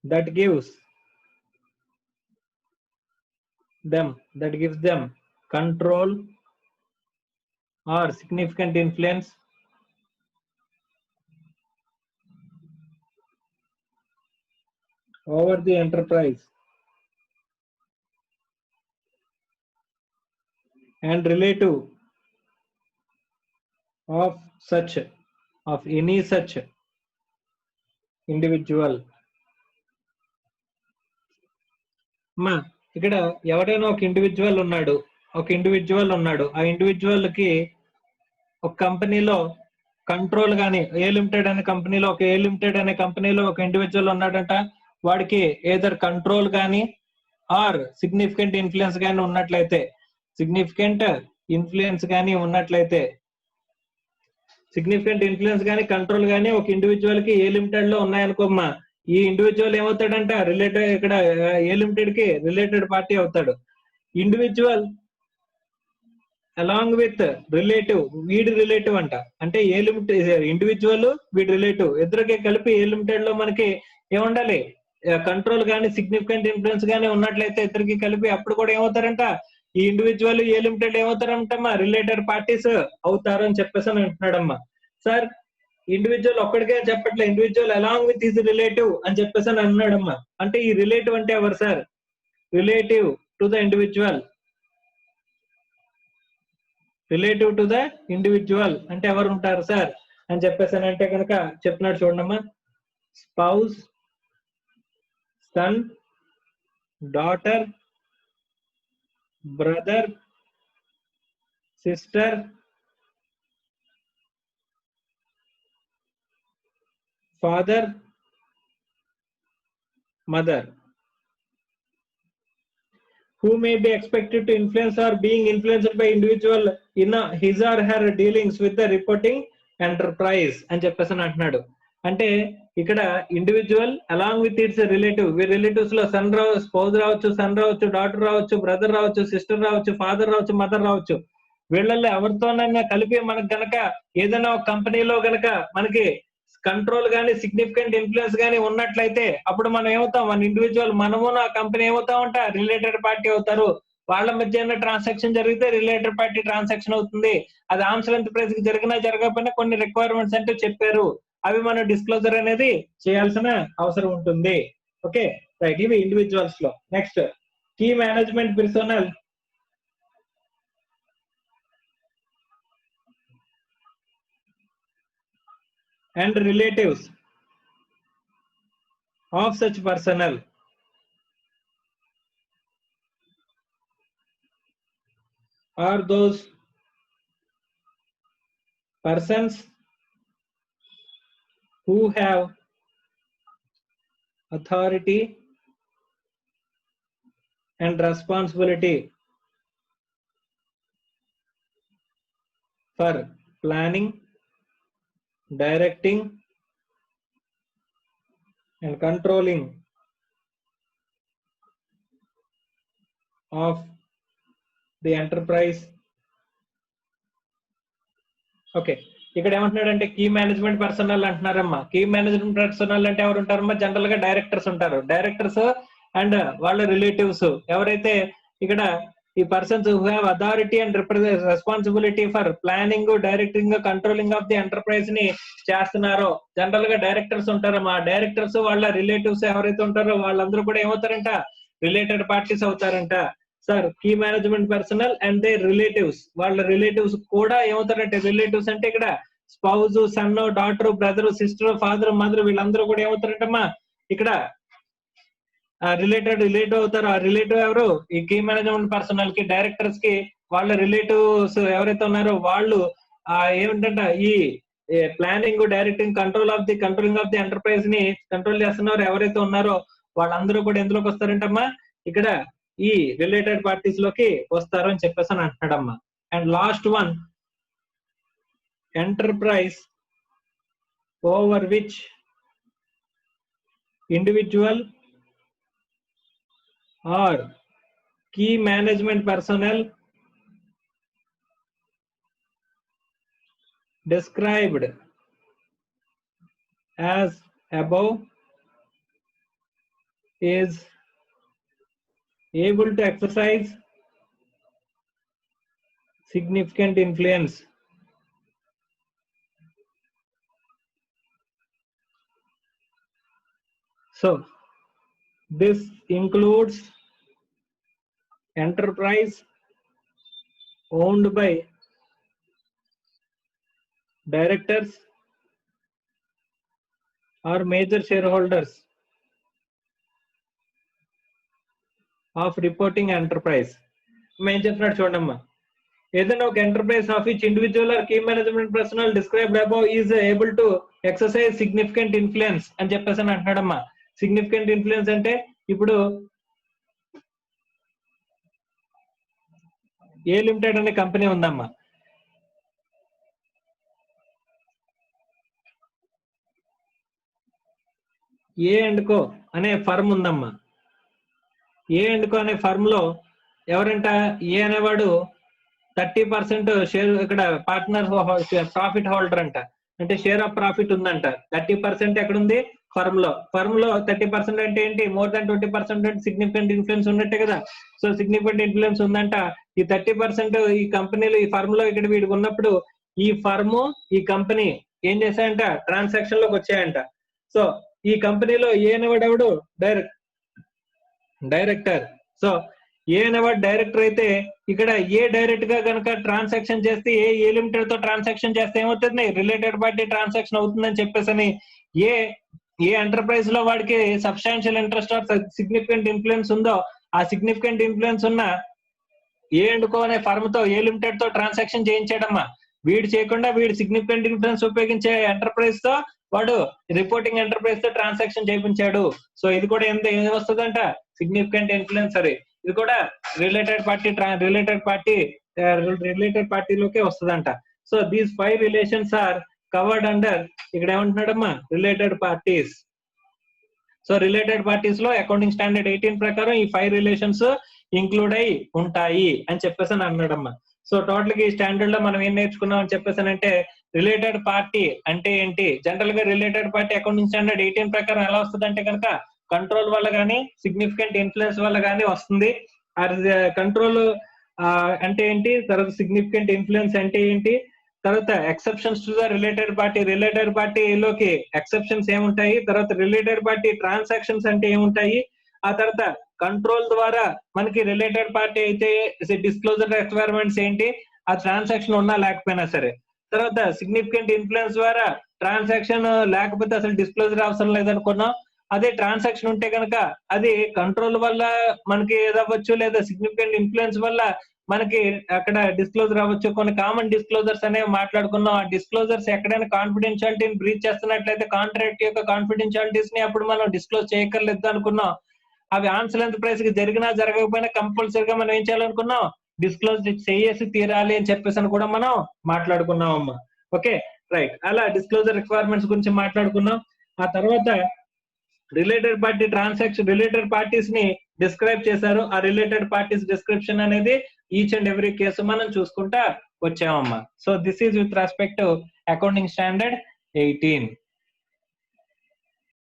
that gives them control or significant influence over the enterprise and relative of any such individual. మా ఇక్కడ ఎవరైనా ఒక ఇండివిజువల్ ఉన్నాడు, ఆ ఇండివిజువల్ కి ఒక కంపెనీలో కంట్రోల్ గాని, ఏ లిమిటెడ్ అనే కంపెనీలో ఒక ఇండివిజువల్ ఉన్నాడంట, వాడికి ఏదర్ కంట్రోల్ గాని ఆర్ సిగ్నిఫికెంట్ ఇన్ఫ్లుయెన్స్ గాని ఉన్నట్లయితే, కంట్రోల్ గాని ఒక ఇండివిజువల్ కి ఏ లిమిటెడ్ లో ఉన్నాయనుకోమ్మా, ఈ ఇండివిజువల్ ఏమవుతాడంట రిలేటెడ్, ఇక్కడ ఏ లిమిటెడ్ కి రిలేటెడ్ పార్టీ అవుతాడు. ఇండివిజువల్ అలాంగ్ విత్ రిలేటివ్, వీడి రిలేటివ్ అంట, అంటే ఏ లిమిటెడ్ ఇండివిజువల్ వీడి రిలేటివ్ ఇద్దరికి కలిపి ఏ లిమిటెడ్ లో మనకి ఏముండాలి కంట్రోల్ గాని సిగ్నిఫికెంట్ ఇన్ఫ్లుయెన్స్ గాని ఉన్నట్లయితే ఇద్దరికి కలిపి, అప్పుడు కూడా ఏమవుతారంట ఈ ఇండివిజువల్ ఏ లిమిటెడ్ ఏమవుతారంటమ్మా రిలేటెడ్ పార్టీస్ అవుతారు అని చెప్పేసి అని అంటున్నాడమ్మా. సార్ ఇండివిజువల్ ఒక్కడికే చెప్పట్లే, individual along with his relative అని చెప్పేసి అని అన్నాడమ్మా. అంటే ఈ రిలేటివ్ అంటే ఎవరు sir, relative to the individual, అంటే ఎవరు ఉంటారు సార్, అని చెప్పేసానంటే కనుక చెప్తున్నాడు చూడమ్మా, spouse, son, daughter, brother, sister, father, mother, who may be expected to influence or being influenced by individual in his or her dealings with the reporting enterprise అని చెప్పేసి అంటున్నాడు. అంటే ఇక్కడ individual along with it's relative, relatives లో సన్ రావచ్చు, స్పౌజ్ రావచ్చు, సన్ రావచ్చు, డాటర్ రావచ్చు, బ్రదర్ రావచ్చు, సిస్టర్ రావచ్చు, ఫాదర్ రావచ్చు, మదర్ రావచ్చు. వీళ్ళల్లో ఎవరితోనైనా కలిపి మనకు గనక ఏదైనా ఒక కంపెనీలో గనక మనకి కంట్రోల్ గానీ సిగ్నిఫికెంట్ ఇన్ఫ్లుయెన్స్ గానీ ఉన్నట్లయితే అప్పుడు మనం ఏమవుతాం, మన ఇండివిజువల్ మనము ఆ కంపెనీ ఏమవుతామంట, రిలేటెడ్ పార్టీ అవుతారు. వాళ్ళ మధ్య ట్రాన్సాక్షన్ జరిగితే రిలేటెడ్ పార్టీ ట్రాన్సాక్షన్ అవుతుంది. అది ఆర్మ్స్ లెంత్ ప్రైస్ కి జరిగినా జరగకపోయినా కొన్ని రిక్వైర్మెంట్స్ అంటే చెప్పారు, అవి మనం డిస్క్లోజర్ అనేది చేయాల్సిన అవసరం ఉంటుంది. ఓకే రైట్, ఇవి ఇండివిజువల్స్ లో. Next key management personnel and relatives of such personnel are those persons who have authority and responsibility for planning, directing and controlling of the enterprise. Okay, ఇక్కడ ఏమంటున్నాడంటే కీ మేనేజ్మెంట్ పర్సనల్ అంటున్నారమ్మా. కీ మేనేజ్మెంట్ పర్సనల్ అంటే ఎవరు ఉంటారమ్మా, జనరల్ గా డైరెక్టర్స్ ఉంటారు. డైరెక్టర్స్ అండ్ వాళ్ళ రిలేటివ్స్ ఎవరైతే ఇక్కడ ఈ persons who have authority and responsibility for planning, directing, controlling of the enterprise ని చేస్తున్నారో జనరల్ గా డైరెక్టర్స్ ఉంటారమ్మా. డైరెక్టర్స్ వాళ్ళ రిలేటివ్స్ ఎవరైతే ఉంటారో వాళ్ళందరూ కూడా ఏమవుతారంట, రిలేటెడ్ పార్టీస్ అవుతారంట. Sir key management personnel and they relatives, వాళ్ళ రిలేటివ్స్ కూడా ఏమవుతారంటే, రిలేటివ్స్ అంటే ఇక్కడ spouse, son, daughter, brother, sister, father, mother వీళ్ళందరూ కూడా ఏమవుతారంటమ్మా ఇక్కడ రిలేటివ్ అవుతారు. ఆ రిలేటివ్ ఎవరు, ఈ కీ మేనేజ్మెంట్ పర్సనల్ కి, డైరెక్టర్స్ కి వాళ్ళ రిలేటివ్స్ ఎవరైతే ఉన్నారో వాళ్ళు ఏమిటంట ఈ planning, directing, controlling of the enterprise ని కంట్రోల్ చేస్తున్నారు ఎవరైతే ఉన్నారో వాళ్ళందరూ కూడా ఎందులోకి వస్తారంటమ్మా, ఇక్కడ ఈ రిలేటెడ్ పార్టీస్ లోకి వస్తారు అని చెప్పేసి అని అంటున్నాడమ్మా. And last one, enterprise over which individual or key management personnel described as above is able to exercise significant influence so this includes enterprise owned by directors or major shareholders of reporting enterprise. మేము చెప్పినట్టు చూడమ్మా, ఏదైనా ఒక enterprise of each individual or key management personnel described above is able to exercise significant influence అని చెప్పేసి అని అంటున్నాడమ్మా. సిగ్నిఫికెంట్ ఇన్ఫ్లుయెన్స్ అంటే ఇప్పుడు ఏ లిమిటెడ్ అనే కంపెనీ ఉందమ్మా. ఏ అండ్ కో అనే ఫర్మ్ ఉందమ్మా. ఏ అండ్ కో అనే ఫర్మ్ లో ఎవరంట, ఏ అనేవాడు 30% షేర్, ఇక్కడ పార్ట్నర్ ప్రాఫిట్ హోల్డర్ అంట, అంటే షేర్ ఆఫ్ ప్రాఫిట్ ఉందంట. 30% ఎక్కడ ఉంది, ఫర్మ్ లో. ఫర్మ్ లో 30% అంటే ఏంటి, మోర్ దాన్ 20% అంటే సిగ్నిఫికెంట్ ఇన్ఫ్లుయెన్స్ ఉన్నట్టే కదా. సో సిగ్నిఫికెంట్ ఇన్ఫ్లుయెన్స్ ఉందంట. ఈ 30% ఈ కంపెనీలో, ఈ ఫర్మ్ లో ఇక్కడ వీడికి ఉన్నప్పుడు ఈ ఫర్మ్, ఈ కంపెనీ ఏం చేశాయంట, ట్రాన్సాక్షన్ లోకి వచ్చాయంట. సో ఈ కంపెనీలో ఏ అనేవాడు ఎవడు, డైరెక్టర్. సో ఏ అనేవాడు డైరెక్టర్ అయితే ఇక్కడ ఏ డైరెక్ట్ గా కనుక ట్రాన్సాక్షన్ చేస్తే ఏ లిమిటెడ్ తో ట్రాన్సాక్షన్ చేస్తే ఏమవుతుంది, రిలేటెడ్ పార్టీ ట్రాన్సాక్షన్ అవుతుందని చెప్పేసి ఏ ఏ ఎంటర్ప్రైజ్ లో వాడికి substantial interest or significant influence ఉందో ఆ సిగ్నిఫికెంట్ ఇన్ఫ్లుయెన్స్ ఉన్న ఏ అండుకో అనే ఫర్మ్ తో ఏ లిమిటెడ్ తో ట్రాన్సాక్షన్ చేయించాడమ్మా. వీడు చేయకుండా వీడు సిగ్నిఫికెంట్ ఇన్ఫ్లుయెన్స్ ఉపయోగించే ఎంటర్ప్రైజ్ తో వాడు రిపోర్టింగ్ ఎంటర్ప్రైజ్ తో ట్రాన్సాక్షన్ చేయించాడు. సో ఇది కూడా ఏం వస్తుందంట, సిగ్నిఫికెంట్ ఇన్ఫ్లుయెన్స్. సరే ఇది కూడా రిలేటెడ్ పార్టీలోకే వస్తుందంట. So these 5 relations are covered under, ఇక్కడ ఏమంటున్నాడమ్మా, related parties. So related parties లో అకౌంటింగ్ స్టాండర్డ్ 18 ప్రకారం ఈ 5 రిలేషన్స్ ఇంక్లూడ్ అయి ఉంటాయి అని చెప్పేసి అన్నాడమ్మా. సో టోటల్ గా ఈ స్టాండర్డ్ లో మనం ఏం నేర్చుకున్నాం అని చెప్పేసానంటే, రిలేటెడ్ పార్టీ అంటే ఏంటి, జనరల్ గా రిలేటెడ్ పార్టీ అకౌంటింగ్ స్టాండర్డ్ 18 ప్రకారం ఎలా వస్తుంది అంటే కనుక కంట్రోల్ వల్ల కానీ సిగ్నిఫికెంట్ ఇన్ఫ్లుయెన్స్ వల్ల కానీ వస్తుంది. కంట్రోల్ అంటే ఏంటి, తర్వాత సిగ్నిఫికెంట్ ఇన్ఫ్లుయెన్స్ అంటే ఏంటి, తర్వాత ఎక్సెప్షన్స్ టు ద రిలేటెడ్ పార్టీలోకి ఎక్సెప్షన్స్ ఏముంటాయి, తర్వాత రిలేటెడ్ పార్టీ ట్రాన్సాక్షన్స్ అంటే ఏముంటాయి, ఆ తర్వాత కంట్రోల్ ద్వారా మనకి రిలేటెడ్ పార్టీ అయితే డిస్క్లోజర్ రిక్వైర్మెంట్స్ ఏంటి, ఆ ట్రాన్సాక్షన్ ఉన్నా లేకపోయినా సరే, తర్వాత సిగ్నిఫికెంట్ ఇన్ఫ్లుయెన్స్ ద్వారా ట్రాన్సాక్షన్ లేకపోతే అసలు డిస్క్లోజర్ అవసరం లేదనుకున్నాం, అదే ట్రాన్సాక్షన్ ఉంటే కనుక అది కంట్రోల్ వల్ల మనకి ఏదవ్వచ్చు, లేదా సిగ్నిఫికెంట్ ఇన్ఫ్లుయెన్స్ వల్ల మనకి అక్కడ డిస్క్లోజర్ అవ్వచ్చు. కొన్ని కామన్ డిస్క్లోజర్స్ అనేవి మాట్లాడుకున్నాం. ఆ డిస్క్లోజర్స్ ఎక్కడైనా కాన్ఫిడెన్షియాలిటీని బ్రీచ్ చేస్తున్నట్లయితే కాంట్రాక్ట్ యొక్క కాన్ఫిడెన్షియాలిటీస్ ని అప్పుడు మనం డిస్క్లోజ్ చేయక్కర్లేదు అనుకున్నాం. అవి ఆర్మ్స్ లెంత్ ప్రైస్ కి జరిగినా జరగకపోయినా కంపల్సరీగా మనం ఏం చేయాలనుకున్నాం, డిస్క్లోజ్ చేసి తీరాలి అని చెప్పేసి అని కూడా మనం మాట్లాడుకున్నాం అమ్మా. ఓకే రైట్, అలా డిస్క్లోజర్ రిక్వైర్మెంట్స్ గురించి మాట్లాడుకున్నాం. ఆ తర్వాత రిలేటెడ్ పార్టీస్ ని డిస్క్రైబ్ చేశారు. ఆ రిలేటెడ్ పార్టీస్ డిస్క్రిప్షన్ అనేది ఈచ్ అండ్ ఎవ్రీ కేసు మనం చూసుకుంటా వచ్చామమ్మా. So this is with respect to accounting standard 18.